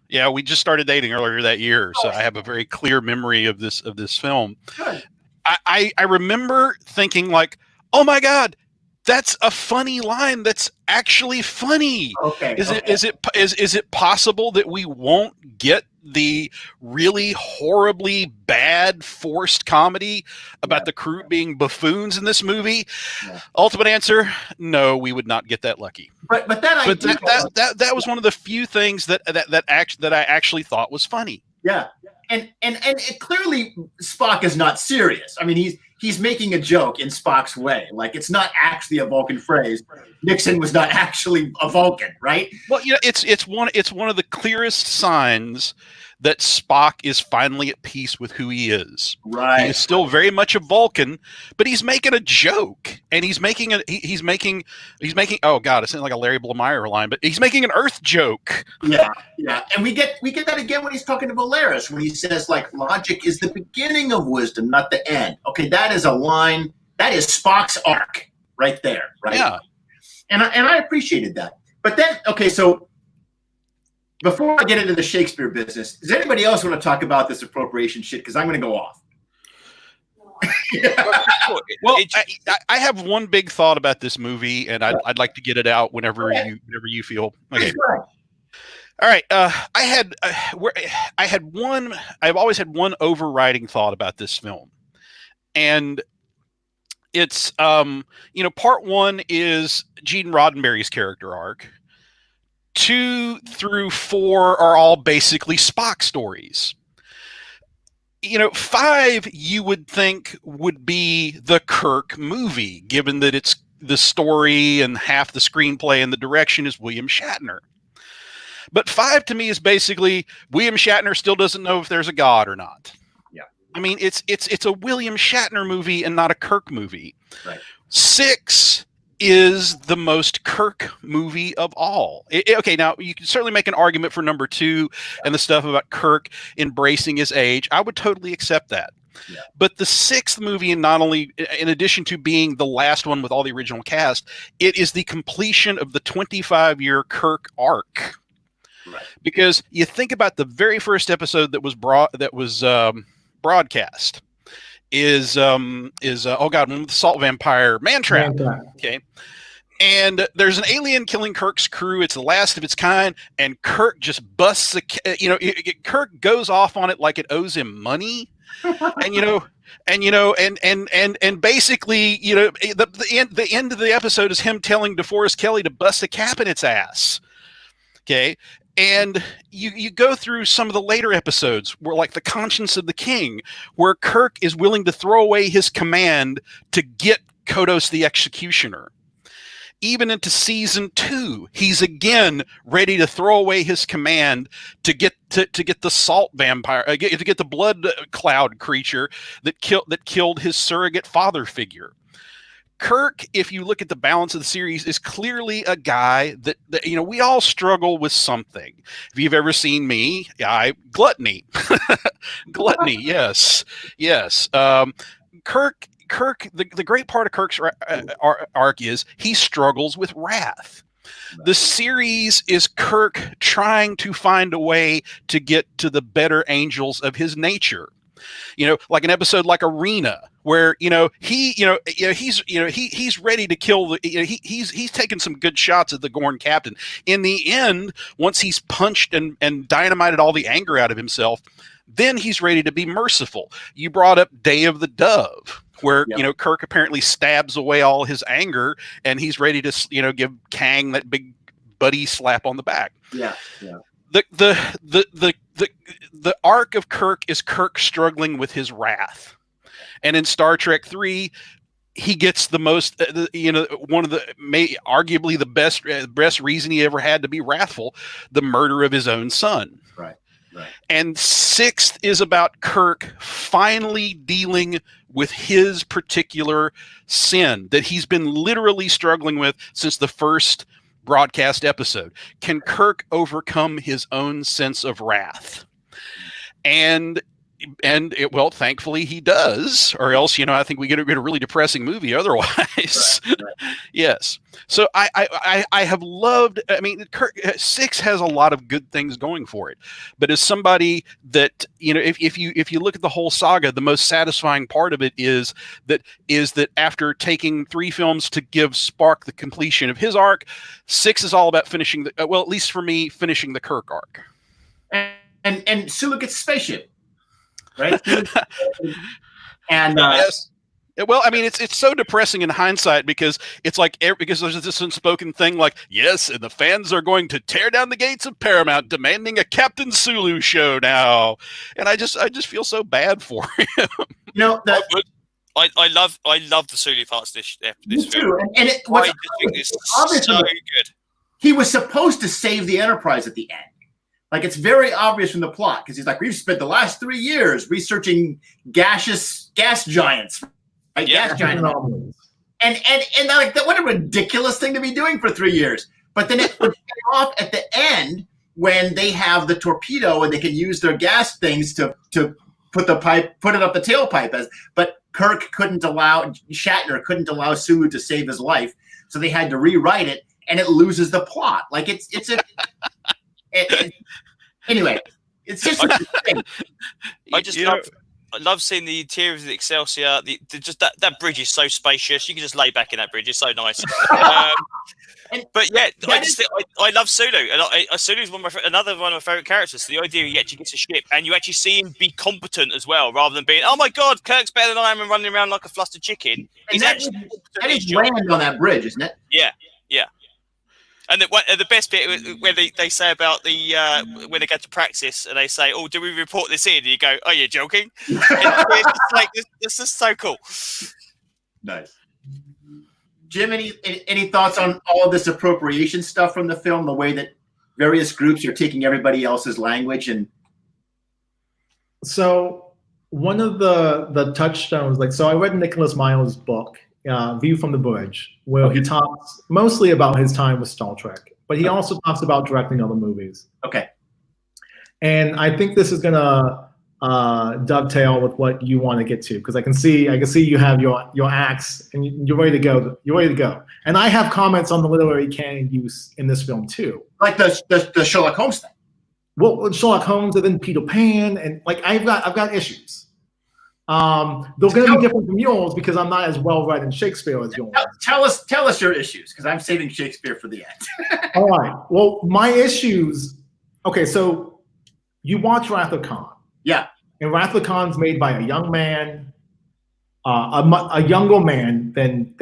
Yeah, we just started dating earlier that year, so I have a very clear memory of this film. Good. I remember thinking like, oh my God, that's a funny line. That's actually funny. Okay. Is it possible that we won't get the really horribly bad forced comedy about the crew being buffoons in this movie? Yeah. Ultimate answer: no, we would not get that lucky. But that was one of the few things that I actually thought was funny. Yeah. And it clearly Spock is not serious. I mean, he's making a joke in Spock's way. Like, it's not actually a Vulcan phrase. Nixon was not actually a Vulcan, right? Well, it's one of the clearest signs that Spock is finally at peace with who he is. Right. He is still very much a Vulcan, but he's making a joke, and he's making oh God, it sounds like a Larry Blamire line, but he's making an Earth joke. Yeah. And we get that again when he's talking to Valeris, when he says like logic is the beginning of wisdom, not the end. Okay, that is a line, that is Spock's arc right there, right? Yeah. And I appreciated that. But then, okay, so before I get into the Shakespeare business, does anybody else want to talk about this appropriation shit? Because I'm going to go off. Well, I have one big thought about this movie, and I'd like to get it out whenever you feel. Okay. All right. I've always had one overriding thought about this film, and it's part one is Gene Roddenberry's character arc. 2 through 4 are all basically Spock stories. 5 you would think would be the Kirk movie, given that it's the story and half the screenplay and the direction is William Shatner. But 5 to me is basically William Shatner still doesn't know if there's a God or not. Yeah. I mean, it's a William Shatner movie and not a Kirk movie. Right. 6 is the most Kirk movie of all. Okay, now you can certainly make an argument for number 2 and the stuff about Kirk embracing his age. I would totally accept that. Yeah. But the 6th movie, not only in addition to being the last one with all the original cast, it is the completion of the 25-year Kirk arc. Right. Because you think about the very first episode that was broadcast. Is one with the salt vampire Man Trap. Okay. And there's an alien killing Kirk's crew. It's the last of its kind, and Kirk just busts Kirk goes off on it like it owes him money. and basically, the end of the episode is him telling DeForest Kelley to bust a cap in its ass. Okay. And you go through some of the later episodes where, like, The Conscience of the King, where Kirk is willing to throw away his command to get Kodos the Executioner. Even into season 2, he's again ready to throw away his command to get the salt vampire, to get the blood cloud creature that killed his surrogate father figure. Kirk, if you look at the balance of the series, is clearly a guy that we all struggle with something. If you've ever seen me, gluttony, yes. Kirk, the great part of Kirk's arc is he struggles with wrath. The series is Kirk trying to find a way to get to the better angels of his nature. Like an episode like Arena, where he's ready to kill he's taken some good shots at the Gorn captain. In the end, once he's punched and dynamited all the anger out of himself, then he's ready to be merciful. You brought up Day of the Dove, where Kirk apparently stabs away all his anger, and he's ready to give Kang that big buddy slap on the back. Yeah. The arc of Kirk is Kirk struggling with his wrath, and in Star Trek 3, he gets the most, one of the arguably the best reason he ever had to be wrathful: the murder of his own son. Right. Right. And sixth is about Kirk finally dealing with his particular sin that he's been literally struggling with since the first broadcast episode. Can Kirk overcome his own sense of wrath? And well, thankfully he does, or else, I think we get a really depressing movie otherwise. Right. Yes. So I have loved, Kirk, 6 has a lot of good things going for it, but as somebody that, if you look at the whole saga, the most satisfying part of it is that after taking 3 films to give Spock the completion of his arc, 6 is all about finishing at least for me, finishing the Kirk arc. And Sulu gets a spaceship. Right. And yes. Well, it's so depressing in hindsight because it's like because there's this unspoken thing like, yes, and the fans are going to tear down the gates of Paramount, demanding a Captain Sulu show now, and I just feel so bad for him. I love the Sulu parts of this film. And I just think it's so good. He was supposed to save the Enterprise at the end. Like, it's very obvious from the plot because he's like, we've spent the last 3 years researching gas giants, right? Yeah. Gas giants, and like that. What a ridiculous thing to be doing for 3 years. But then it would pay off at the end when they have the torpedo and they can use their gas things to put it up the tailpipe. But Shatner couldn't allow Sulu to save his life, so they had to rewrite it, and it loses the plot. Like anyway, it's just I love seeing the interiors of the Excelsior. Just that bridge is so spacious. You can just lay back in that bridge. It's so nice. But yeah, I love Sulu, and Sulu's another one of my favorite characters. So the idea he actually gets a ship, and you actually see him be competent as well, rather than being, oh my god, Kirk's better than I am and running around like a flustered chicken. He's that is land on that bridge, isn't it? Yeah. And the best bit where they say about the when they get to practice and they say, "Oh, do we report this in?" And you go, "Oh, you're joking?" It's just so cool. Nice. Jim, any thoughts on all of this appropriation stuff from the film? The way that various groups are taking everybody else's language and. So one of the touchstones, I read Nicholas Miles' book, View from the Bridge, where he talks mostly about his time with Star Trek, but he also talks about directing other movies. Okay. And I think this is gonna dovetail with what you want to get to, because I can see you have your axe and you're ready to go. You're ready to go. And I have comments on the literary canon use in this film too, like the Sherlock Holmes thing. Well, Sherlock Holmes and then Peter Pan, and I've got issues. They're going to be different from yours because I'm not as well read in Shakespeare as yours. Tell us your issues, because I'm saving Shakespeare for the end. All right. Well, my issues. Okay, so you watch Wrath of Khan. Yeah. And Wrath of Khan's made by a young man, a younger man than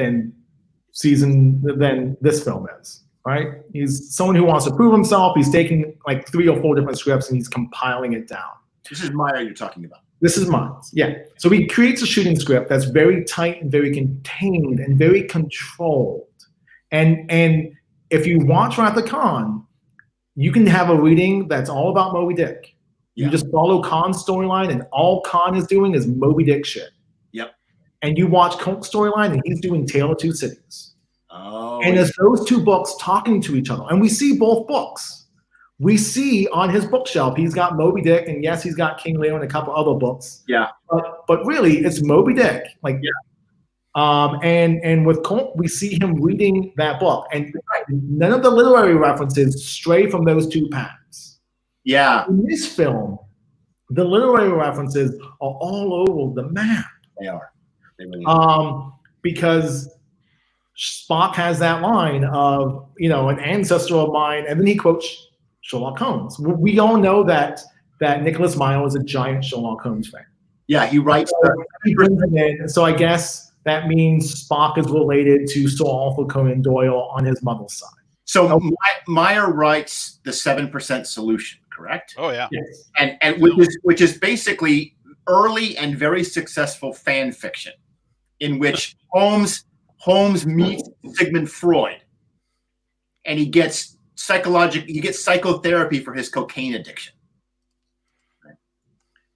this film is. Right? He's someone who wants to prove himself. He's taking 3 or 4 different scripts and he's compiling it down. This is Meyer you're talking about. This is mine. Yeah. So he creates a shooting script that's very tight and very contained and very controlled. And if you watch Wrath of Khan, you can have a reading that's all about Moby Dick. Yeah. You just follow Khan's storyline, and all Khan is doing is Moby Dick shit. Yep. And you watch Coke's storyline, and he's doing Tale of Two Cities. Oh. And it's those 2 books talking to each other. And we see both books. We see on his bookshelf, he's got Moby Dick, and yes, he's got King Lear and a couple other books. Yeah. But really, it's Moby Dick. And with Colt, we see him reading that book, and none of the literary references stray from those 2 paths. Yeah. In this film, the literary references are all over the map. They are. They really are. Because Spock has that line of, an ancestor of mine, and then he quotes Sherlock Holmes. We all know that Nicholas Miles is a giant Sherlock Holmes fan. Yeah, he writes. He brings it in, so I guess that means Spock is related to Sir Arthur Conan Doyle on his mother's side. So Meyer writes the 7% Solution, correct? Oh yeah. Yes. And which is basically early and very successful fan fiction, in which Holmes meets Sigmund Freud, and he gets psychotherapy for his cocaine addiction.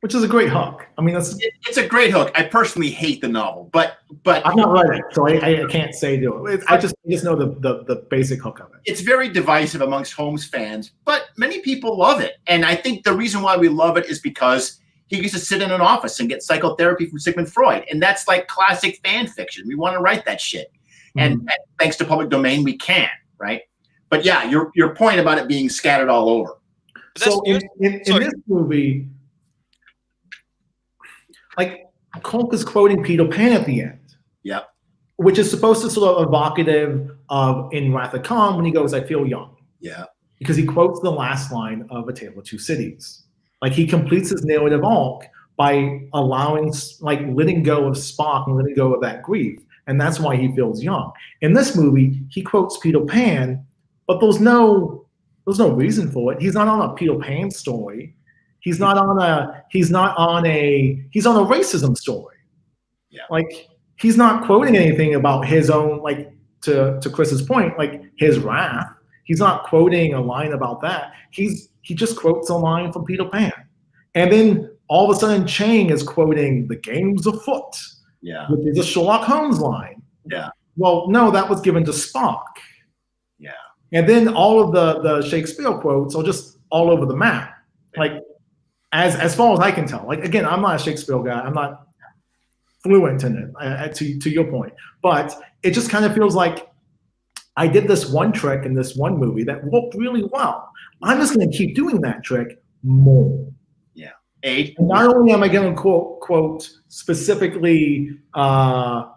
which is a great hook. I mean, it's a great hook. I personally hate the novel, but I've not read it, so I can't say do it. I just know the basic hook of it. It's very divisive amongst Holmes fans, but many people love it. And I think the reason why we love it is because he gets to sit in an office and get psychotherapy from Sigmund Freud. And that's like classic fan fiction. We want to write that shit. And thanks to public domain, we can, right? But yeah, your point about it being scattered all over. So in this movie, like Culk is quoting Peter Pan at the end. Yep. Which is supposed to sort of evocative of in Wrath of Khan when he goes, "I feel young." Yeah. Because he quotes the last line of A Tale of Two Cities. Like he completes his narrative arc by allowing, like, letting go of Spock and letting go of that grief. And that's why he feels young. In this movie, he quotes Peter Pan, but there's no reason for it. He's not on a Peter Pan story. He's on a racism story. Yeah. Like he's not quoting anything about his own, like to Chris's point, like his wrath. He's not quoting a line about that. He just quotes a line from Peter Pan. And then all of a sudden Chang is quoting "The game's afoot." Yeah. Which is a Sherlock Holmes line. Yeah. Well, no, that was given to Spock. Yeah. And then all of the Shakespeare quotes are just all over the map. Like, as far as I can tell. Like, again, I'm not a Shakespeare guy. I'm not fluent in it, to your point. But it just kind of feels like I did this one trick in this one movie that worked really well. I'm just going to keep doing that trick more. Yeah. 8. And not only am I going to quote specifically from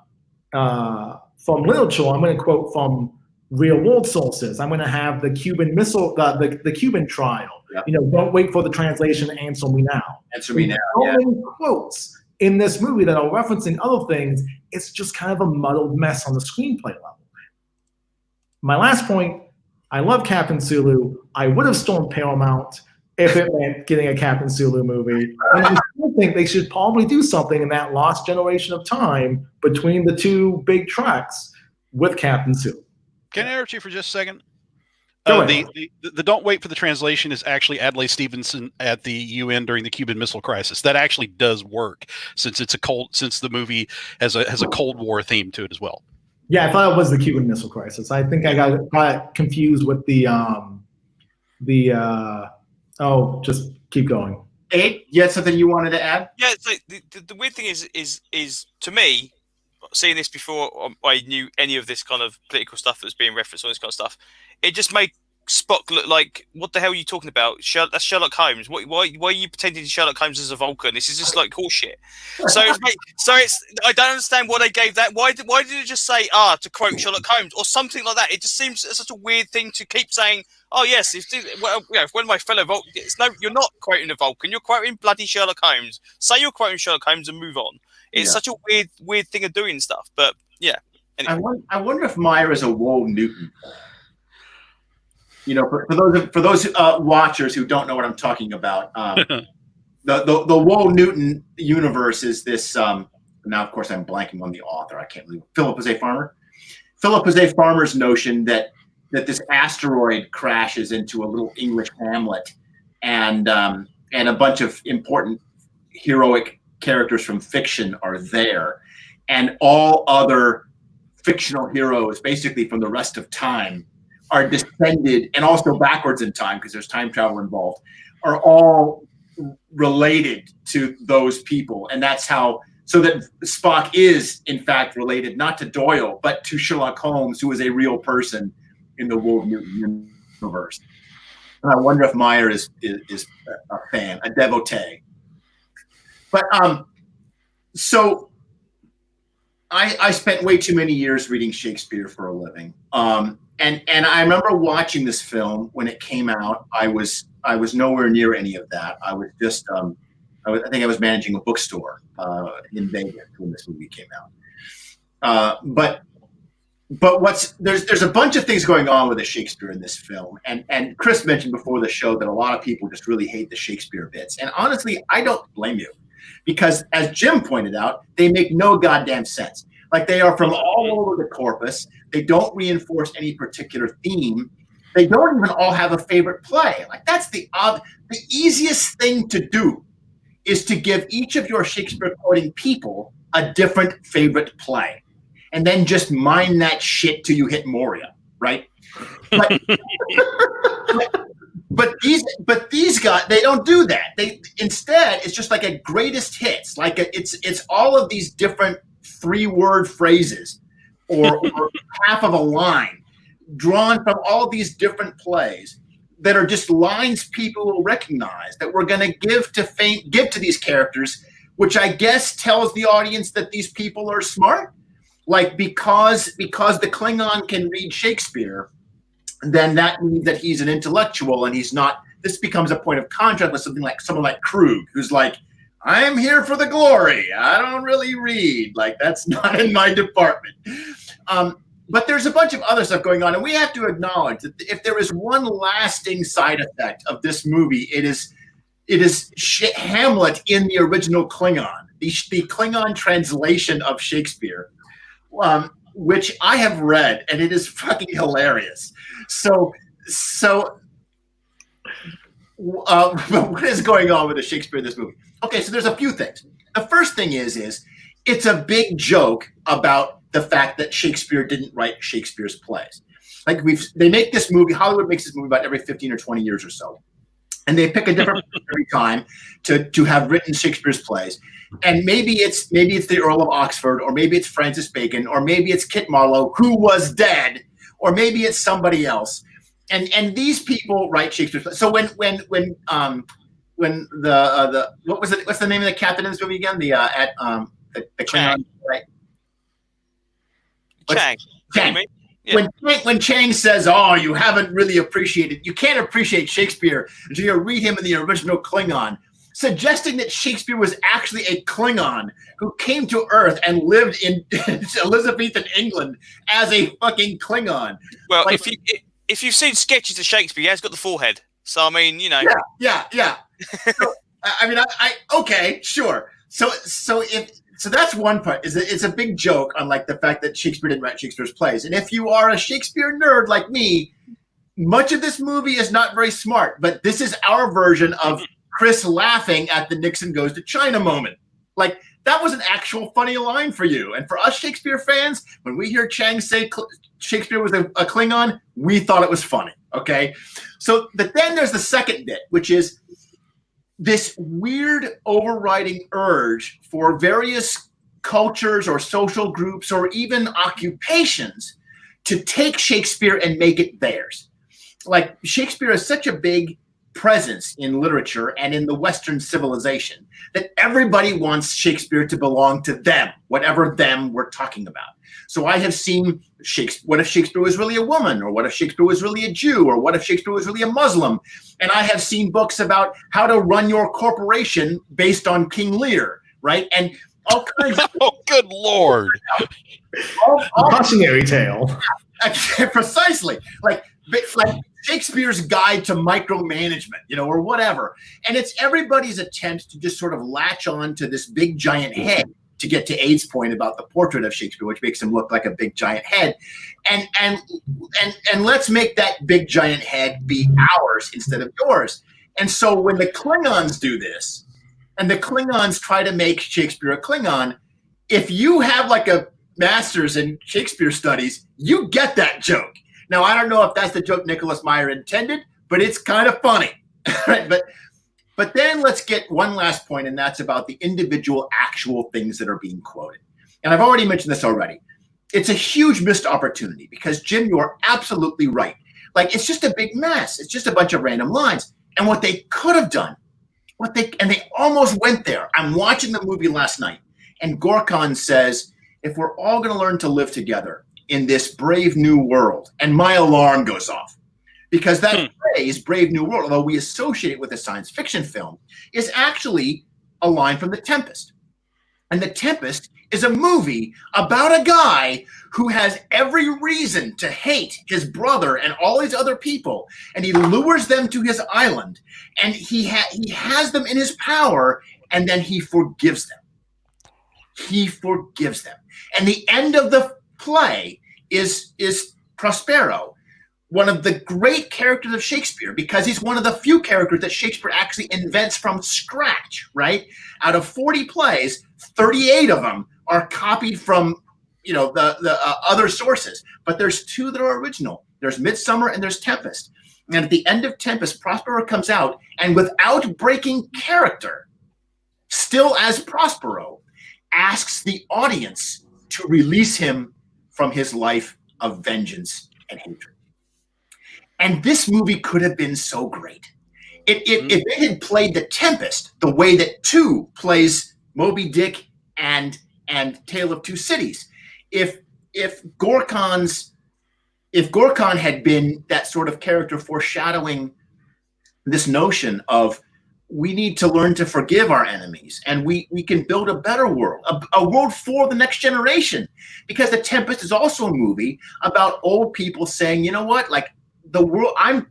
literature, I'm going to quote from real world sources. I'm going to have the Cuban Missile, the Cuban trial. Yep. Don't wait for the translation. Answer me now. Answer me now. So many quotes in this movie that are referencing other things. It's just kind of a muddled mess on the screenplay level. My last point, I love Captain Sulu. I would have stormed Paramount if it meant getting a Captain Sulu movie. And I still think they should probably do something in that lost generation of time between the two big tracks with Captain Sulu. Can I interrupt you for just a second? Go The "Don't wait for the translation" is actually Adlai Stevenson at the UN during the Cuban Missile Crisis. That actually does work since the movie has a Cold War theme to it as well. Yeah, I thought it was the Cuban Missile Crisis. I think I got confused with just keep going. 8, you had something you wanted to add? Yeah, it's like the weird thing is to me, seeing this before I knew any of this kind of political stuff that's being referenced, all this kind of stuff, it just made Spock look like, what the hell are you talking about? That's Sherlock Holmes. Why are you pretending Sherlock Holmes is a Vulcan? This is just like horseshit. So I don't understand why they gave that. Why did it just say to quote Sherlock Holmes or something like that? It just seems such a weird thing to keep saying. Oh yes, if one of my fellow Vulcans. No, you're not quoting a Vulcan. You're quoting bloody Sherlock Holmes. Say you're quoting Sherlock Holmes and move on. It's such a weird thing of doing stuff. But yeah. Anyway. I wonder if Meyer is a Woe Newton. For those watchers who don't know what I'm talking about, the Woe Newton universe is this. Now, of course, I'm blanking on the author. I can't believe it. Philip Jose Farmer. Philip Jose Farmer's notion that this asteroid crashes into a little English hamlet, and a bunch of important heroic characters from fiction are there, and all other fictional heroes, basically from the rest of time, are descended, and also backwards in time because there's time travel involved, are all related to those people. And that's how, so that Spock is in fact related not to Doyle, but to Sherlock Holmes, who is a real person in the Woe Newton universe. And I wonder if Meyer is a fan, a devotee. But so I spent way too many years reading Shakespeare for a living. And I remember watching this film when it came out. I was nowhere near any of that. I was just I think I was managing a bookstore in Vegas when this movie came out. But there's a bunch of things going on with the Shakespeare in this film. And Chris mentioned before the show that a lot of people just really hate the Shakespeare bits. And honestly, I don't blame you, because as Jim pointed out, they make no goddamn sense. Like, they are from all over the corpus. They don't reinforce any particular theme. They don't even all have a favorite play. Like, that's the easiest thing to do is to give each of your Shakespeare quoting people a different favorite play, and then just mine that shit till you hit Moria, right? But, but these guys, they don't do that. They instead, it's just like a greatest hits, like it's all of these different 3-word phrases or half of a line drawn from all of these different plays that are just lines people will recognize that we're going to give to these characters, which I guess tells the audience that these people are smart. Like because the Klingon can read Shakespeare, then that means that he's an intellectual and he's not. This becomes a point of contrast with someone like Krug, who's like, I'm here for the glory. I don't really read. Like, that's not in my department. But there's a bunch of other stuff going on, and we have to acknowledge that if there is one lasting side effect of this movie, it is Hamlet in the original Klingon, the Klingon translation of Shakespeare, which I have read, and it is fucking hilarious. So what is going on with the Shakespeare in this movie? Okay, so there's a few things. The first thing is it's a big joke about the fact that Shakespeare didn't write Shakespeare's plays. Like they make this movie, Hollywood makes this movie about every 15 or 20 years or so. And they pick a different every time to have written Shakespeare's plays. And maybe it's the Earl of Oxford, or maybe it's Francis Bacon, or maybe it's Kit Marlowe, who was dead, or maybe it's somebody else. And these people write Shakespeare's plays. So when the what was it? What's the name of the captain in this movie again? The Klingon, right? Chang. Yeah. When Chang says, "Oh, you haven't really appreciated. You can't appreciate Shakespeare until you read him in the original Klingon," suggesting that Shakespeare was actually a Klingon who came to Earth and lived in Elizabethan England as a fucking Klingon. Well, like, if you've seen sketches of Shakespeare, he has got the forehead. So I mean, you know. Yeah. So, I mean, okay, sure. So that's one part. It's a big joke on like the fact that Shakespeare didn't write Shakespeare's plays. And if you are a Shakespeare nerd like me, much of this movie is not very smart. But this is our version of Chris laughing at the Nixon goes to China moment. Like, that was an actual funny line for you. And for us Shakespeare fans, when we hear Chang say Shakespeare was a Klingon, we thought it was funny. Okay, so but then there's the second bit, which is this weird overriding urge for various cultures or social groups or even occupations to take Shakespeare and make it theirs. Like, Shakespeare is such a big presence in literature and in the Western civilization that everybody wants Shakespeare to belong to them, whatever them we're talking about. So I have seen what if Shakespeare was really a woman, or what if Shakespeare was really a Jew, or what if Shakespeare was really a Muslim? And I have seen books about how to run your corporation based on King Lear, right? And all kinds of oh, good Lord. Cautionary tale. Precisely. Like Shakespeare's guide to micromanagement, or whatever. And it's everybody's attempt to just sort of latch on to this big giant head to get to Aid's point about the portrait of Shakespeare, which makes him look like a big giant head. And let's make that big giant head be ours instead of yours. And so when the Klingons do this, and the Klingons try to make Shakespeare a Klingon, if you have like a master's in Shakespeare studies, you get that joke. Now, I don't know if that's the joke Nicholas Meyer intended, but it's kind of funny. Right? But then let's get one last point, and that's about the individual actual things that are being quoted. And I've already mentioned this already. It's a huge missed opportunity because, Jim, you're absolutely right. Like, it's just a big mess. It's just a bunch of random lines. And what they could have done, and they almost went there. I'm watching the movie last night, and Gorkon says, if we're all going to learn to live together in this brave new world, and my alarm goes off. Because that phrase, Brave New World, although we associate it with a science fiction film, is actually a line from The Tempest. And The Tempest is a movie about a guy who has every reason to hate his brother and all these other people, and he lures them to his island, and he has them in his power, and then he forgives them. He forgives them. And the end of the play is Prospero, one of the great characters of Shakespeare, because he's one of the few characters that Shakespeare actually invents from scratch, right? Out of 40 plays, 38 of them are copied from, the other sources. But there's 2 that are original. There's Midsummer and there's Tempest. And at the end of Tempest, Prospero comes out, and without breaking character, still as Prospero, asks the audience to release him from his life of vengeance and hatred. And this movie could have been so great. If it had played The Tempest the way that 2 plays Moby Dick and Tale of Two Cities, if Gorkon had been that sort of character foreshadowing this notion of we need to learn to forgive our enemies, and we can build a better world, a world for the next generation. Because The Tempest is also a movie about old people saying, you know what, like the world, I've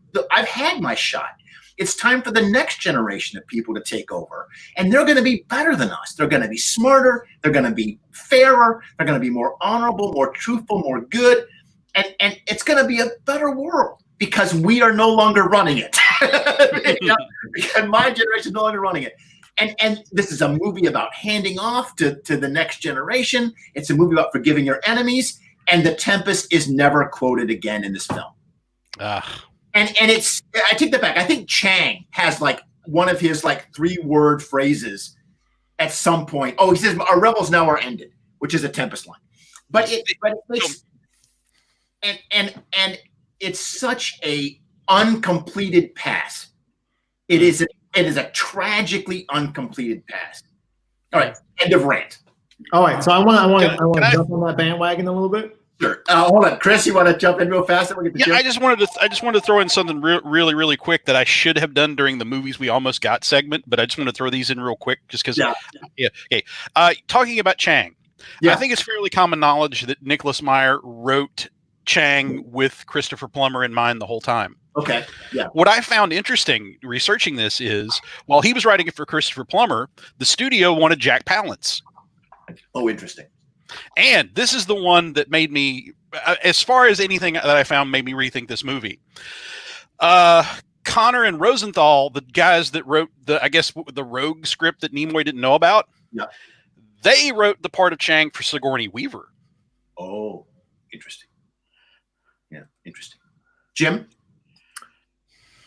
had my shot. It's time for the next generation of people to take over, and they're going to be better than us. They're going to be smarter. They're going to be fairer. They're going to be more honorable, more truthful, more good, and it's going to be a better world. Because we are no longer running it. Because my generation is no longer running it. And this is a movie about handing off to the next generation. It's a movie about forgiving your enemies. And The Tempest is never quoted again in this film. And it's, I take that back. I think Chang has like one of his like 3-word phrases at some point. Oh, he says, our rebels now are ended, which is a Tempest line. But it's such a uncompleted past. It is a tragically uncompleted past. All right, end of rant. All right, so I want to jump on that bandwagon a little bit. Sure. Hold on, Chris. You want to jump in real fast? I just wanted to throw in something really, really quick that I should have done during the movies we almost got segment, but I just want to throw these in real quick, just because. Yeah. Okay. Talking about Chang, I think it's fairly common knowledge that Nicholas Meyer wrote Chang with Christopher Plummer in mind the whole time. Okay. Yeah. What I found interesting researching this is while he was writing it for Christopher Plummer, the studio wanted Jack Palance. Oh, interesting. And this is the one that made me, as far as anything that I found, made me rethink this movie. Connor and Rosenthal, the guys that wrote the Rogue script that Nimoy didn't know about, they wrote the part of Chang for Sigourney Weaver. Oh, interesting. Yeah, interesting. Jim?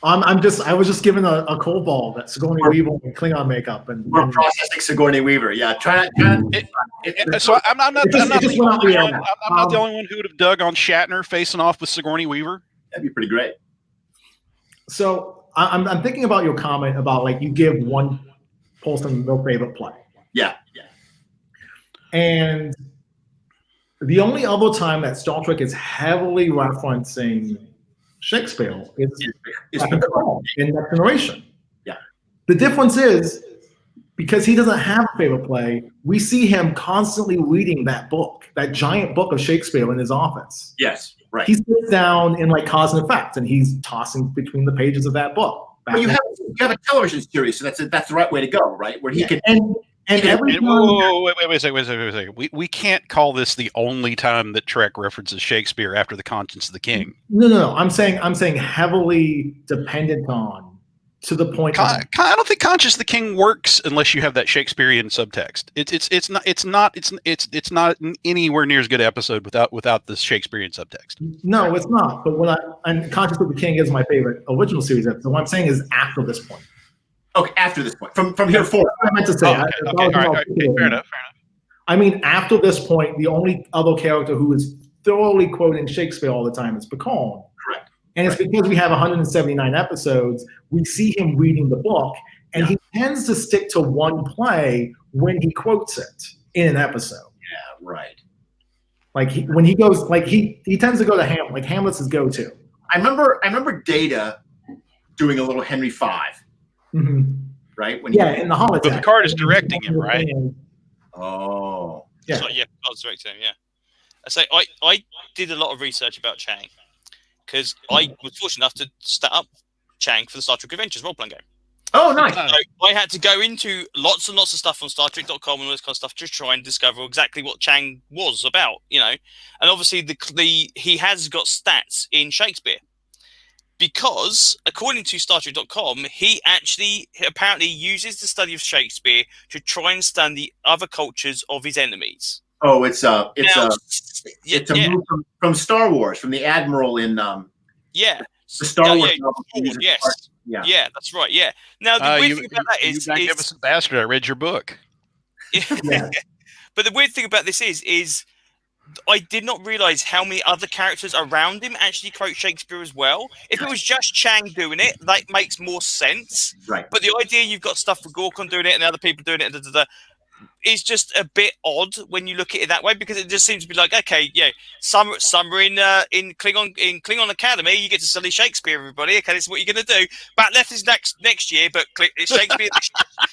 I was just given a cold ball that Sigourney Weaver and Klingon makeup, and we're processing Sigourney Weaver. Yeah, so I'm not the only one who would have dug on Shatner facing off with Sigourney Weaver. That'd be pretty great. So I'm thinking about your comment about like you give one person their favorite play. Yeah. And the only other time that Star Trek is heavily referencing Shakespeare is in Next Generation. Yeah. The difference is because he doesn't have a favorite play, we see him constantly reading that book, that giant book of Shakespeare in his office. Yes, right. He sits down in like Cause and Effect, and he's tossing between the pages of that book. Well, you have a television series, so that's the right way to go, right? Where he can. Wait a second. We can't call this the only time that Trek references Shakespeare after The Conscience of the King. No. I'm saying heavily dependent on, to the point. I don't think Conscience of the King works unless you have that Shakespearean subtext. It's not anywhere near as good an episode without the Shakespearean subtext. No, it's not. But and Conscience of the King is my favorite original series episode. What I'm saying is after this point. Okay, after this point, from here forward. I meant to say. All right, fair enough. I mean, after this point, the only other character who is thoroughly quoting Shakespeare all the time is Bacon. Correct. And it's because we have 179 episodes, we see him reading the book, and he tends to stick to one play when he quotes it in an episode. Yeah, right. Like when he goes, like he tends to go to Hamlet. Like Hamlet's his go-to. I remember Data doing a little Henry V. Mm-hmm. Right? In the holodeck. But Picard is directing him, right? Oh. Yeah. So, I was directing him, yeah. I did a lot of research about Chang because I was fortunate enough to start up Chang for the Star Trek Adventures role-playing game. Oh, nice. So I had to go into lots and lots of stuff on StarTrek.com and all this kind of stuff to try and discover exactly what Chang was about, And obviously he has got stats in Shakespeare. because according to StarTrek.com, he apparently uses the study of Shakespeare to try and understand the other cultures of his enemies. Oh, it's a yeah. move from Star Wars, from the Admiral in Yeah. the Star Wars yeah, novel. yes. Yeah. Yeah, that's right. Yeah. Now the weird thing about that is, you magnificent bastard. I read your book. Yeah. But the weird thing about this is I did not realize how many other characters around him actually quote Shakespeare as well. If it was just Chang doing it, that makes more sense. Right. But the idea you've got stuff for Gorkon doing it and other people doing it is just a bit odd when you look at it that way, because it just seems to be like, okay, yeah, summer in Klingon Academy, you get to study Shakespeare, everybody. Okay, this is what you're going to do. Back left is next year, but it's Shakespeare.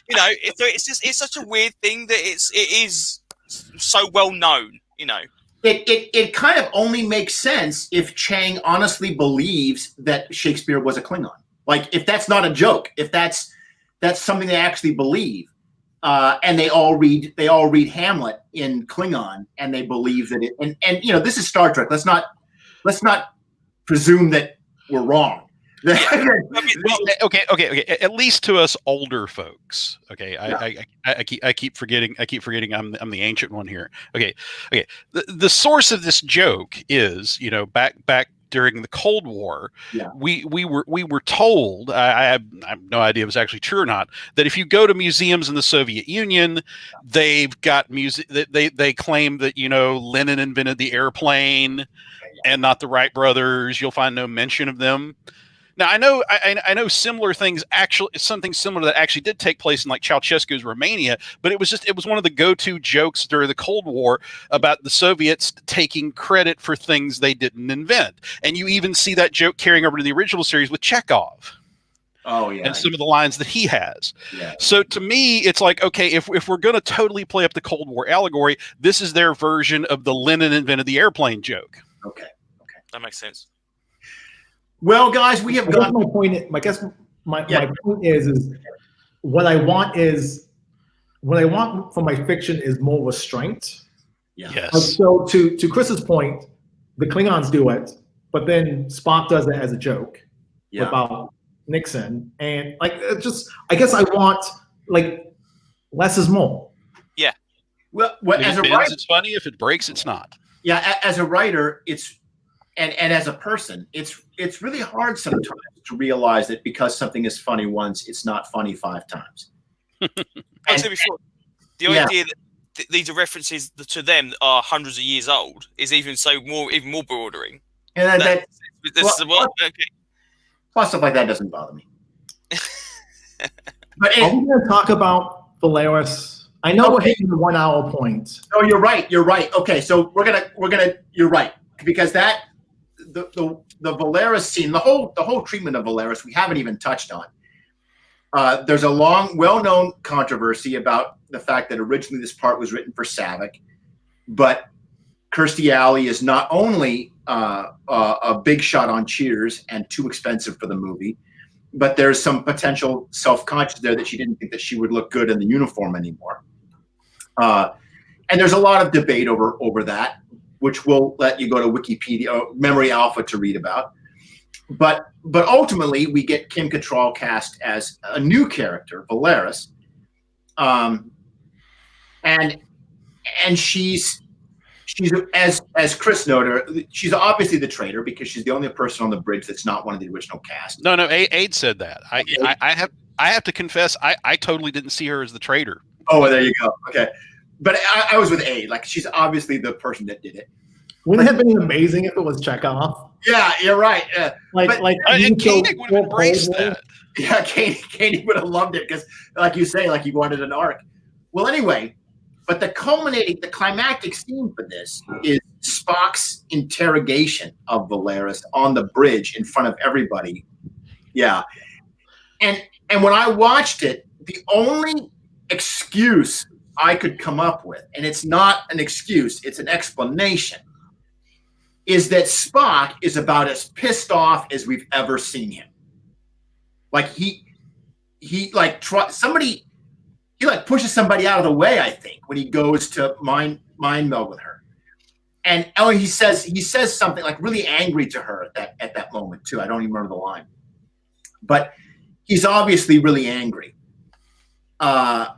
It's such a weird thing that it is so well known. It kind of only makes sense if Chang honestly believes that Shakespeare was a Klingon. Like, if that's not a joke, if that's something they actually believe, and they all read Hamlet in Klingon, and they believe that it. And this is Star Trek. Let's not presume that we're wrong. Okay. At least to us older folks. Okay, I keep forgetting. I'm the ancient one here. Okay. The source of this joke is back during the Cold War. Yeah. We were told. I have no idea if it was actually true or not. That if you go to museums in the Soviet Union, they've got music. They claim that Lenin invented the airplane, and not the Wright brothers. You'll find no mention of them. Now, I know similar things, something similar that actually did take place in like Ceausescu's Romania, but it was one of the go-to jokes during the Cold War about the Soviets taking credit for things they didn't invent. And you even see that joke carrying over to the original series with Chekhov. Oh, yeah. And some of the lines that he has. Yeah. So to me, it's like, okay, if we're going to totally play up the Cold War allegory, this is their version of the Lenin invented the airplane joke. Okay. That makes sense. Well, guys, we have got. My point. My point is what I want from my fiction is more restraint. Yeah. Yes. So to Chris's point, the Klingons do it, but then Spock does it as a joke about Nixon, and I guess I want less is more. Yeah. Well, If as it a bends, writer, it's funny. If it breaks, it's not. yeah, as a writer, it's and as a person, it's really hard sometimes to realize that because something is funny once, it's not funny 5 times. I said before, the idea that these are references to them that are hundreds of years old is even more bordering. And Okay. plus stuff like that doesn't bother me. But Are we going to talk about Valeris? I know we're hitting the 1 hour point. Oh, you're right. Okay, so we're gonna. You're right, because that the Valeris scene, the whole treatment of Valeris, we haven't even touched on. There's a long, well-known controversy about the fact that originally this part was written for Savick, but Kirstie Alley is not only a big shot on Cheers and too expensive for the movie, but there's some potential self-conscious there that she didn't think that she would look good in the uniform anymore. And there's a lot of debate over that, which we'll let you go to Wikipedia or Memory Alpha to read about. But ultimately, we get Kim Cattrall cast as a new character, Valeris, and she's as Chris noted, she's obviously the traitor because she's the only person on the bridge that's not one of the original cast. No, Aid said that. I have to confess, I totally didn't see her as the traitor. Oh, well, there you go. Okay, but I was with Aid. Like, she's obviously the person that did it. Wouldn't it have been amazing if it was Chekhov? Yeah, you're right. And Koenig would have embraced that. Yeah, Katie would have loved it because, like you say, like he wanted an arc. Well, anyway, but the climactic scene for this is Spock's interrogation of Valeris on the bridge in front of everybody. Yeah, and when I watched it, the only excuse I could come up with, and it's not an excuse, it's an explanation, is that Spock is about as pissed off as we've ever seen him. Like he pushes somebody out of the way, I think, when he goes to mind meld with her. And he says something like really angry to her at that moment too. I don't even remember the line, but he's obviously really angry. That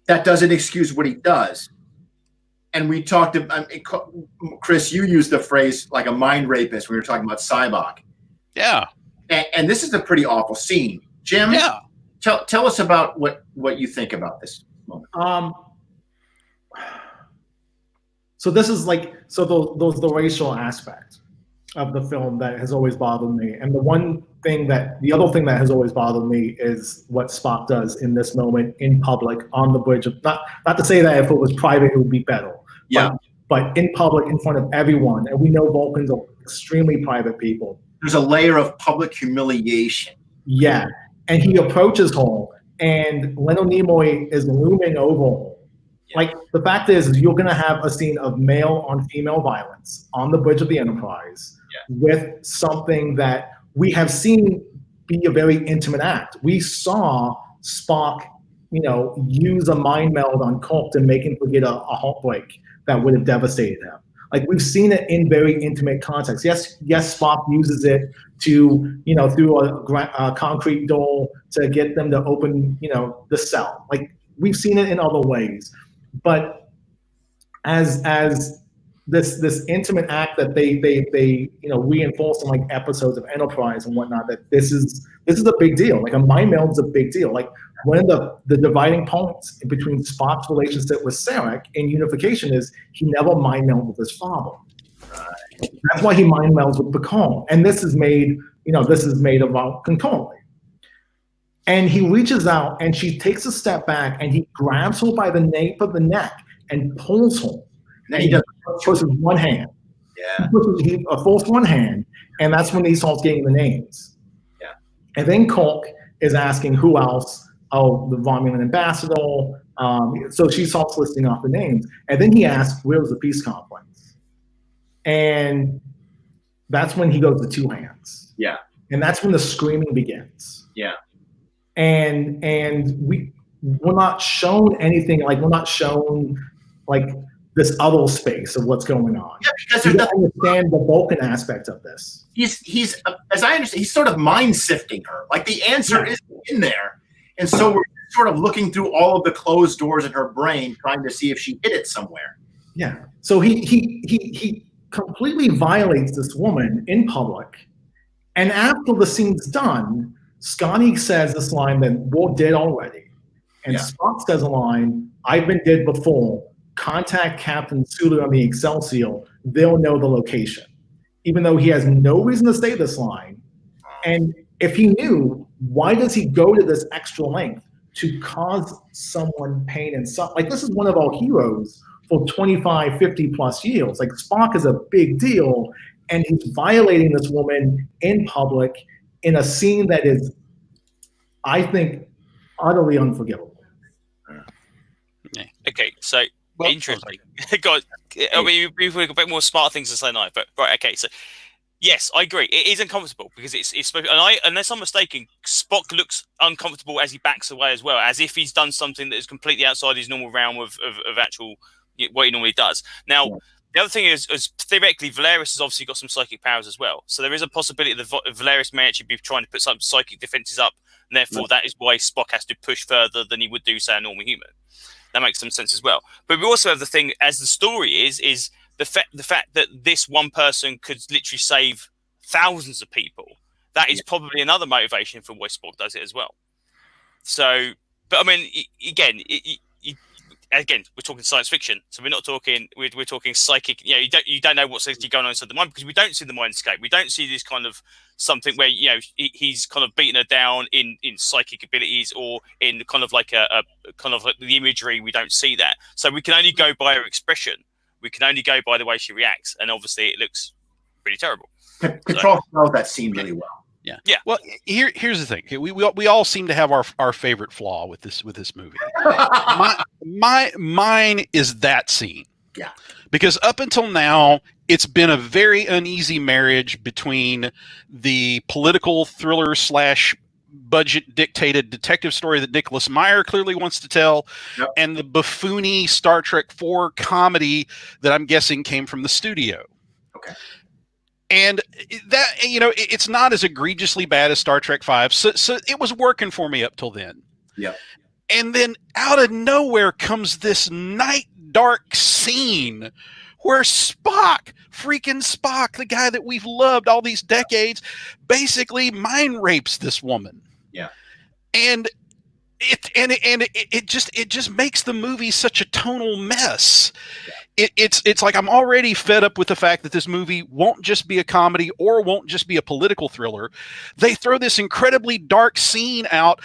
doesn't excuse what he does. And we talked about, Chris, you used the phrase like a mind rapist when we were talking about Sybok. Yeah. And this is a pretty awful scene. Jim, yeah. Tell us about what you think about this moment. So this is like, so the racial aspect of the film that has always bothered me. And the other thing that has always bothered me is what Spock does in this moment in public on the bridge. Not to say that if it was private, it would be better. Yeah. But in public, in front of everyone, and we know Vulcans are extremely private people. There's a layer of public humiliation. Yeah. And he approaches her, and Leonard Nimoy is looming over her. Like, the fact is you're going to have a scene of male on female violence on the bridge of the Enterprise with something that we have seen be a very intimate act. We saw Spock, use a mind meld on Kirk to make him forget a heartbreak that would have devastated him. Like, we've seen it in very intimate context. Yes, Spock uses it to, through a concrete door to get them to open, the cell. Like, we've seen it in other ways. But as this intimate act that they reinforce in like episodes of Enterprise and whatnot, that this is a big deal. Like, a mind meld is a big deal. Like, one of the dividing points between Spock's relationship with Sarek in Unification is he never mind melded with his father. Right. That's why he mind melds with Picard. And this is made about concurrently. And he reaches out, and she takes a step back, and he grabs her by the nape of the neck and pulls her. And he pushes one hand. Yeah. He forces one hand, and that's when he starts getting the names. Yeah. And then Kirk is asking who else. Oh, the Romulan ambassador. So she starts listing off the names, and then he asks, "Where's the peace conference?" And that's when he goes to two hands. Yeah. And that's when the screaming begins. Yeah. And we're not shown anything, like, we're not shown like this other space of what's going on. Yeah, because we don't understand the Vulcan aspect of this. He's as I understand, he's sort of mind sifting her. Like, the answer is in there, and so we're sort of looking through all of the closed doors in her brain, trying to see if she hid it somewhere. Yeah. So he completely violates this woman in public, and after the scene's done, Scotty says this line that we're dead already. And Spock says a line, "I've been dead before. Contact Captain Sulu on the Excelsior. They'll know the location." Even though he has no reason to say this line. And if he knew, why does he go to this extra length to cause someone pain and suffering? Like, this is one of our heroes for 25, 50 plus years. Like, Spock is a big deal, and he's violating this woman in public in a scene that is, I think, utterly unforgivable. Okay, so interesting. God, I mean, we've got a bit more smart things to say now, but right. Okay, so yes, I agree. It is uncomfortable because it's and unless I'm mistaken, Spock looks uncomfortable as he backs away as well, as if he's done something that is completely outside his normal realm of actual what he normally does. Now. The other thing is theoretically, Valeris has obviously got some psychic powers as well. So there is a possibility that Valeris may actually be trying to put some psychic defenses up, and therefore that is why Spock has to push further than he would do, say, a normal human. That makes some sense as well. But we also have the thing, as the story is the fact that this one person could literally save thousands of people. That is probably another motivation for why Spock does it as well. So, but I mean, again, we're talking science fiction, so we're not talking. We're talking psychic. You don't know what's actually going on inside the mind because we don't see the mindscape. We don't see this kind of something where he's kind of beaten her down in psychic abilities or in kind of like a kind of like the imagery. We don't see that, so we can only go by her expression. We can only go by the way she reacts, and obviously it looks pretty terrible. Control sells that scene really well. Yeah. Well, here's the thing. We all seem to have our favorite flaw with this movie. Mine is that scene. Yeah. Because up until now, it's been a very uneasy marriage between the political thriller / budget dictated detective story that Nicholas Meyer clearly wants to tell, Yep. and the buffoony Star Trek IV comedy that I'm guessing came from the studio. Okay. And that, it's not as egregiously bad as Star Trek V, so it was working for me up till then. Yeah. And then out of nowhere comes this night dark scene where freaking Spock, the guy that we've loved all these decades, basically mind rapes this woman. Yeah. And it just makes the movie such a tonal mess. It's like I'm already fed up with the fact that this movie won't just be a comedy or won't just be a political thriller. They throw this incredibly dark scene out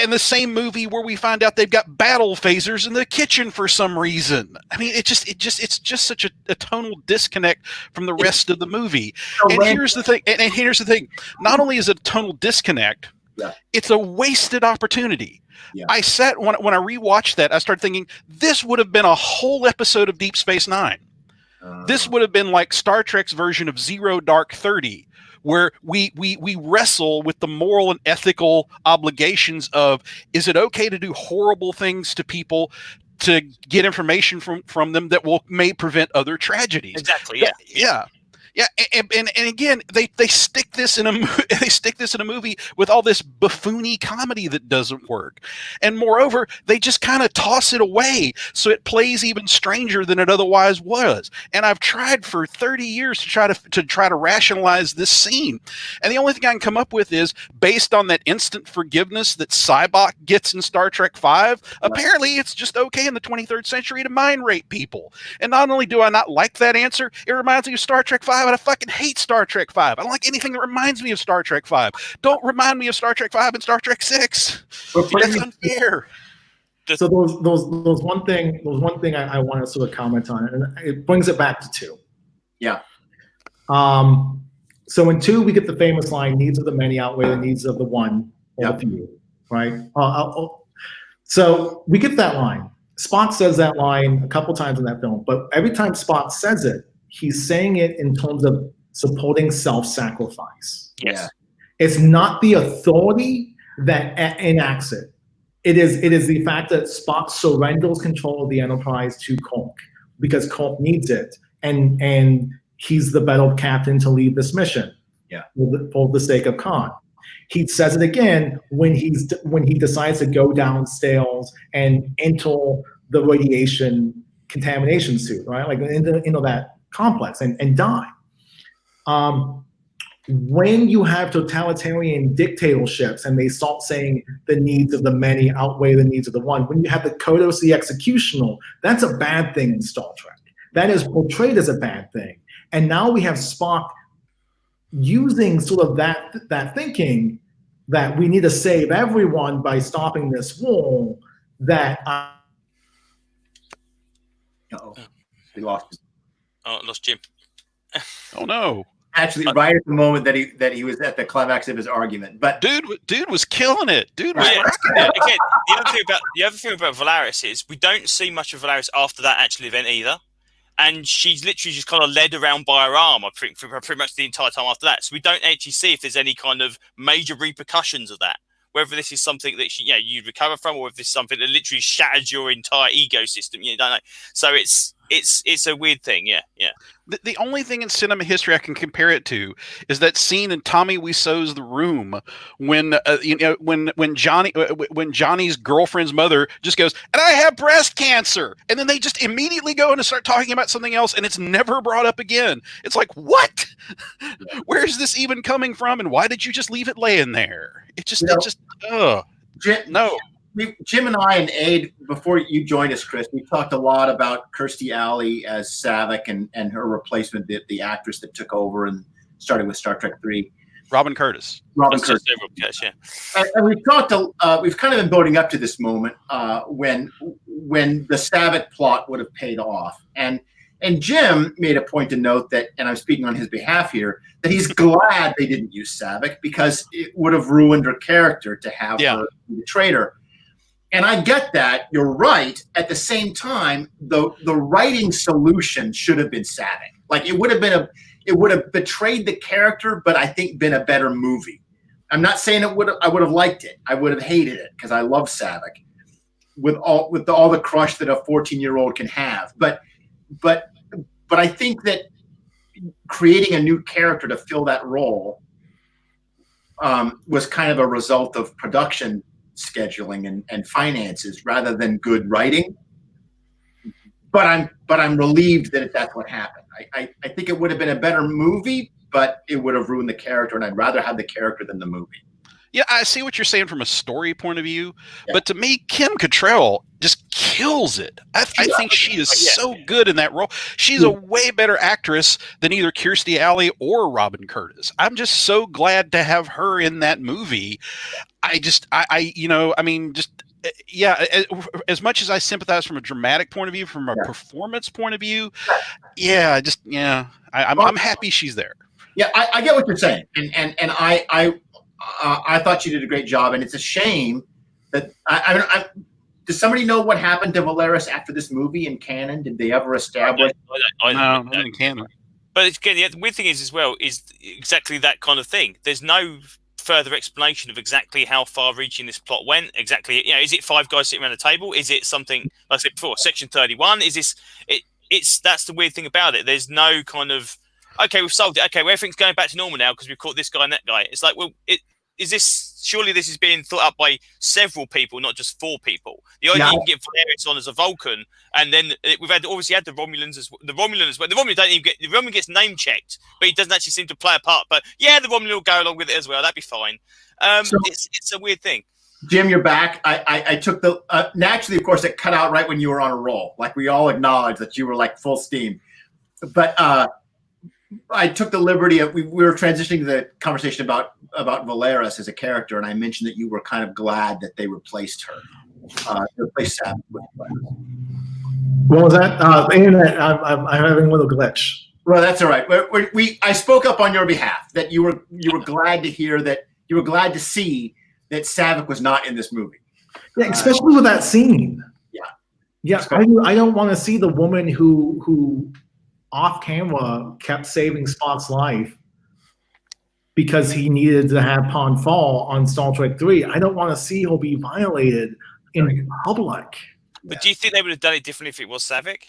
in the same movie where we find out they've got battle phasers in the kitchen for some reason. I mean, it's just such a tonal disconnect from the rest of the movie. And here's the thing. Not only is it a tonal disconnect, it's a wasted opportunity. Yeah. I sat when I rewatched that, I started thinking this would have been a whole episode of Deep Space Nine. This would have been like Star Trek's version of Zero Dark 30, where we wrestle with the moral and ethical obligations of, is it okay to do horrible things to people to get information from them that may prevent other tragedies? Exactly. Yeah. Yeah. Yeah, and again, they stick this in a movie with all this buffoony comedy that doesn't work, and moreover, they just kind of toss it away so it plays even stranger than it otherwise was. And I've tried for 30 years to try to rationalize this scene, and the only thing I can come up with is based on that instant forgiveness that Sybok gets in Star Trek V. Apparently, it's just okay in the 23rd century to mind rape people. And not only do I not like that answer, it reminds me of Star Trek V. I fucking hate Star Trek V. I don't like anything that reminds me of Star Trek V. Don't remind me of Star Trek V and Star Trek VI. That's unfair. So those one thing I want to sort of comment on, and it brings it back to 2. Yeah. So in 2, we get the famous line, "Needs of the many outweigh the needs of the one or the few," right? So we get that line. Spock says that line a couple times in that film, but every time Spock says it, he's saying it in terms of supporting self-sacrifice. Yes. It's not the authority that enacts it. It is the fact that Spock surrenders control of the Enterprise to Kirk because Kirk needs it, and he's the better captain to lead this mission. Yeah. For the sake of Khan. He says it again when he decides to go downstairs and enter the radiation contamination suit, right? Like into that complex and die. When you have totalitarian dictatorships and they start saying the needs of the many outweigh the needs of the one, when you have the Kodos the Executioner, that's a bad thing in Star Trek. That is portrayed as a bad thing. And now we have Spock using sort of that thinking that we need to save everyone by stopping this war. We lost. Oh, lost Jim. Oh no! Actually, right at the moment that he was at the climax of his argument, but dude was killing it. Dude was again. The other thing about Valeris is we don't see much of Valeris after that actual event either, and she's literally just kind of led around by her arm. I think for pretty much the entire time after that. So we don't actually see if there's any kind of major repercussions of that. Whether this is something that you recover from, or if this is something that literally shatters your entire ecosystem, you don't know. So it's a weird thing, yeah. The only thing in cinema history I can compare it to is that scene in Tommy Wiseau's The Room when Johnny's girlfriend's mother just goes, "And I have breast cancer," and then they just immediately go in and start talking about something else, and it's never brought up again. It's like, what? Where's this even coming from, and why did you just leave it laying there? No. Jim and I and Aid, before you joined us, Chris, we talked a lot about Kirstie Alley as Saavik and her replacement, the actress that took over and started with Star Trek III. Robin Curtis. Yeah. And we've kind of been building up to this moment when the Saavik plot would have paid off. And Jim made a point to note that, and I'm speaking on his behalf here, that he's glad they didn't use Saavik because it would have ruined her character to have her be the traitor. And I get that. You're right. At the same time, the writing solution should have been Saavik. Like it would have betrayed the character, but I think been a better movie. I'm not saying I would have liked it. I would have hated it because I love Saavik with all the crush that a 14-year-old can have. But I think that creating a new character to fill that role was kind of a result of production scheduling and finances rather than good writing. But I'm relieved that that's what happened. I think it would have been a better movie, but it would have ruined the character, and I'd rather have the character than the movie. Yeah, I see what you're saying from a story point of view, but to me, Kim Cattrall just kills it. I think she is so good in that role. She's a way better actress than either Kirstie Alley or Robin Curtis. I'm just so glad to have her in that movie. As much as I sympathize from a dramatic point of view, from a performance point of view, I'm happy she's there. Yeah, I get what you're saying, and I thought she did a great job, and it's a shame that does somebody know what happened to Valeris after this movie in canon? Did they ever establish? No, not in canon. But again, the weird thing is as well is exactly that kind of thing. There's no further explanation of exactly how far-reaching this plot went. Exactly, is it 5 guys sitting around a table? Is it something like I said before, Section 31? Is this? It's that's the weird thing about it. There's no kind of okay, we've solved it. Okay, well, everything's going back to normal now because we've caught this guy and that guy. It's like, well, is this surely this is being thought up by several people, not just 4 people. The idea you can get Valeris on as a Vulcan, and then we've obviously had the Romulans as well. The Romulan don't even the Romulan gets name checked, but he doesn't actually seem to play a part. But yeah, the Romulan will go along with it as well. That'd be fine. It's a weird thing. Jim, you're back. I took the naturally, of course, it cut out right when you were on a roll. Like we all acknowledged that you were like full steam, but I took the liberty of we were transitioning to the conversation about Valeris as a character, and I mentioned that you were kind of glad that they replaced her. Replaced Saavik with Valeris. What was that? Internet. I'm having a little glitch. Well, that's all right. I spoke up on your behalf that you were glad to hear that you were glad to see that Saavik was not in this movie. Yeah, especially with that scene. Yeah. I don't want to see the woman who off camera kept saving Spock's life because he needed to have Pon fall on Star Trek 3. I don't want to see her be violated in public. But do you think they would have done it differently if it was Saavik?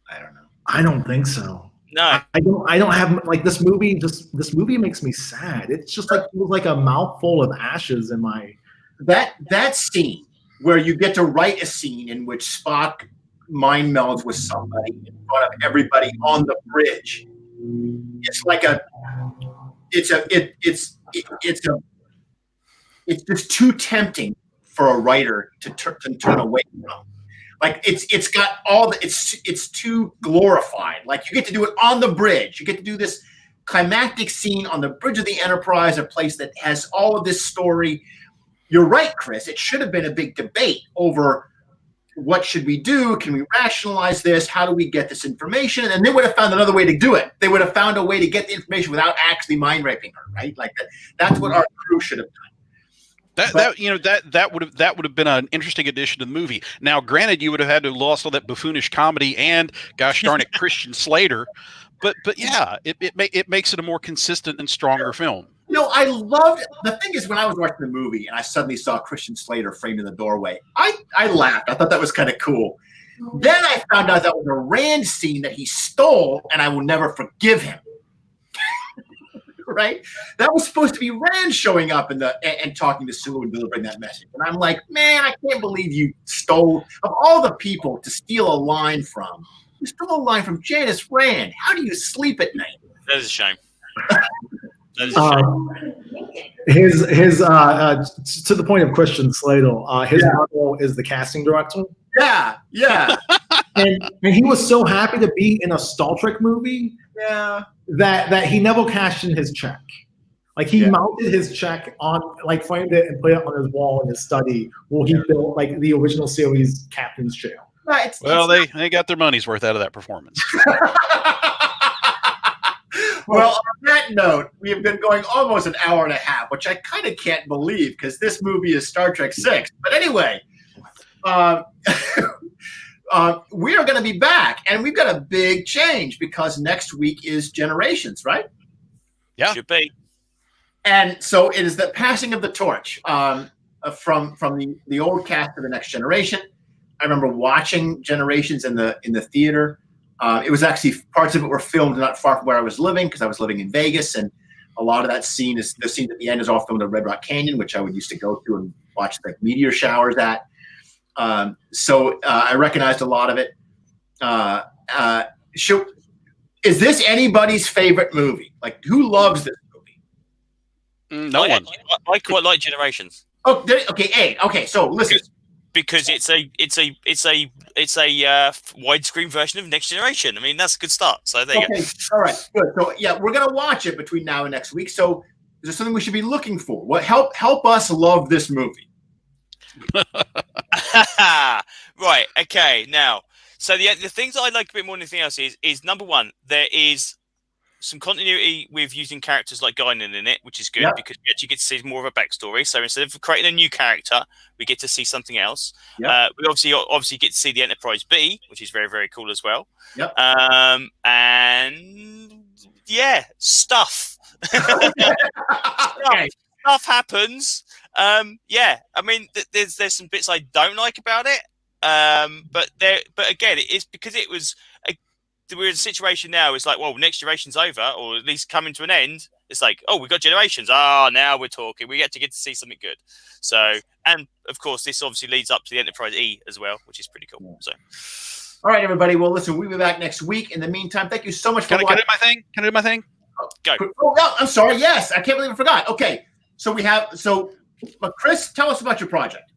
I don't know. I don't think so. No, I don't have like this movie. This movie makes me sad. It's just like it was like a mouthful of ashes in my. That scene where you get to write a scene in which Spock mind melds with somebody in front of everybody on the bridge. It's like it's just too tempting for a writer to turn away from. Like it's got it's too glorified. Like you get to do it on the bridge. You get to do this climactic scene on the bridge of the Enterprise, a place that has all of this story. You're right, Chris. It should have been a big debate over what should we do? Can we rationalize this? How do we get this information? And they would have found another way to do it. They would have found a way to get the information without actually mind raping her, right? Like that's what our crew should have done. That would have been an interesting addition to the movie. Now, granted, you would have had to have lost all that buffoonish comedy and, gosh darn it, Christian Slater. But yeah, it makes it a more consistent and stronger film. I loved the thing is when I was watching the movie and I suddenly saw Christian Slater framed in the doorway, I laughed. I thought that was kind of cool. Then I found out that was a Rand scene that he stole, and I will never forgive him. Right? That was supposed to be Rand showing up and talking to Sulu and delivering that message. And I'm like, man, I can't believe you stole of all the people to steal a line from. You stole a line from Janice Rand. How do you sleep at night? That is a shame. That is a shame. His to the point of Christian Slater, his model is the casting director. Yeah. and he was so happy to be in a Star Trek movie. Yeah. That he never cashed in his check. Like he mounted his check on, like framed it and put it on his wall in his study where he built like the original series captain's chair. Right. They got their money's worth out of that performance. Well, on that note, we have been going almost an hour and a half, which I kind of can't believe because this movie is Star Trek 6. But anyway, we are going to be back, and we've got a big change because next week is Generations, right? Yeah. Should be. And so it is the passing of the torch from the old cast to the next generation. I remember watching Generations in the theater. It was actually parts of it were filmed not far from where I was living because I was living in Vegas, and a lot of that scene is the scene at the end is all filmed in Red Rock Canyon, which I would used to go to and watch the meteor showers at. So I recognized a lot of it. Is this anybody's favorite movie? Like, who loves this movie? No one. I quite like Generations. Oh, okay. Okay, so listen. Because it's a widescreen version of Next Generation. I mean, that's a good start. So there you go. All right, good. So yeah, we're gonna watch it between now and next week. So is there something we should be looking for? What help us love this movie? Right. Okay. Now, so the things that I like a bit more than anything else is number one, there is some continuity with using characters like Guinan in it, which is good because we actually get to see more of a backstory. So instead of creating a new character, we get to see something else. We obviously get to see the Enterprise B, which is very, very cool as well. And yeah, stuff. Stuff happens. I mean, there's some bits I don't like about it. But again, it's because it was. We're in a situation now. It's like, well, Next Generation's over, or at least coming to an end. It's like, oh, we've got Generations. Now we're talking. We get to see something good. So, and of course, this obviously leads up to the Enterprise E as well, which is pretty cool. So, all right, everybody. Well, listen, we'll be back next week. In the meantime, thank you so much for watching. Can I do my thing? Go. Oh, no, I'm sorry. Yes, I can't believe I forgot. Okay, so Chris, tell us about your project.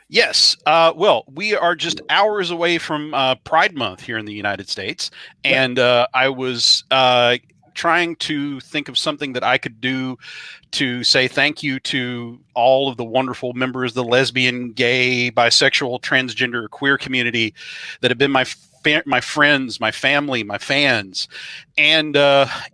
Yes. Well, we are just hours away from Pride Month here in the United States. And I was trying to think of something that I could do to say thank you to all of the wonderful members of the lesbian, gay, bisexual, transgender, queer community that have been my friends, my family, my fans. And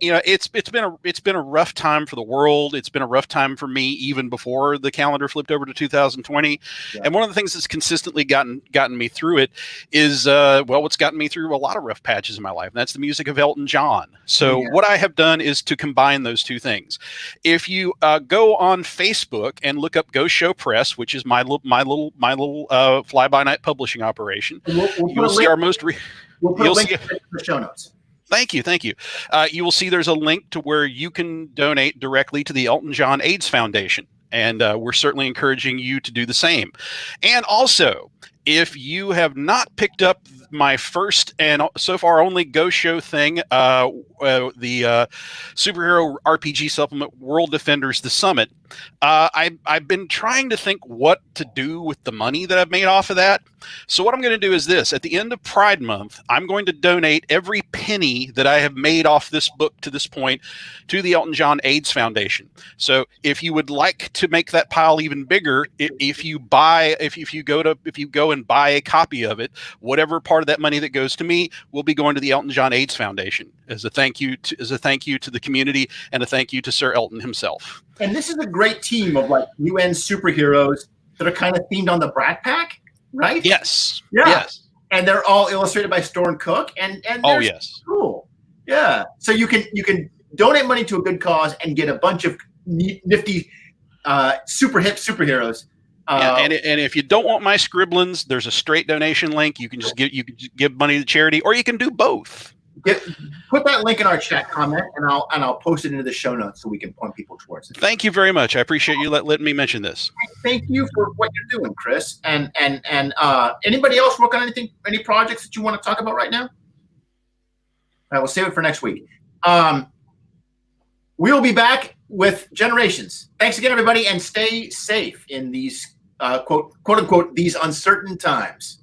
it's been a rough time for the world. It's been a rough time for me even before the calendar flipped over to 2020. And one of the things that's consistently gotten me through it is what's gotten me through a lot of rough patches in my life, and that's the music of Elton John. So what I have done is to combine those two things. If you go on Facebook and look up Go Show Press, which is my little fly-by-night publishing operation, you'll see our most we'll put a link in the show notes. Thank you. You will see there's a link to where you can donate directly to the Elton John AIDS Foundation, and we're certainly encouraging you to do the same. And also, if you have not picked up my first and so far only Go Show thing, the superhero RPG supplement World Defenders: The Summit, I've been trying to think what to do with the money that I've made off of that. So what I'm going to do is this: at the end of Pride Month, I'm going to donate every penny that I have made off this book to this point to the Elton John AIDS Foundation. So if you would like to make that pile even bigger, if you go and buy a copy of it, whatever part of that money that goes to me will be going to the Elton John AIDS Foundation as a thank you to the community and a thank you to Sir Elton himself. And this is a great team of like UN superheroes that are kind of themed on the Brat Pack, right? Yes. Yeah. Yes. And they're all illustrated by Storm Cook, and oh yes, cool. Yeah. So you can donate money to a good cause and get a bunch of nifty, super hip superheroes. And if you don't want my scribblings, there's a straight donation link. You can just give money to charity, or you can do both. Put that link in our chat comment, and I'll post it into the show notes so we can point people towards it. Thank you very much. I appreciate you letting me mention this. Thank you for what you're doing, Chris. And anybody else work on any projects that you want to talk about right now? All right, we'll save it for next week. We'll be back with Generations. Thanks again, everybody, and stay safe in these quote unquote these uncertain times.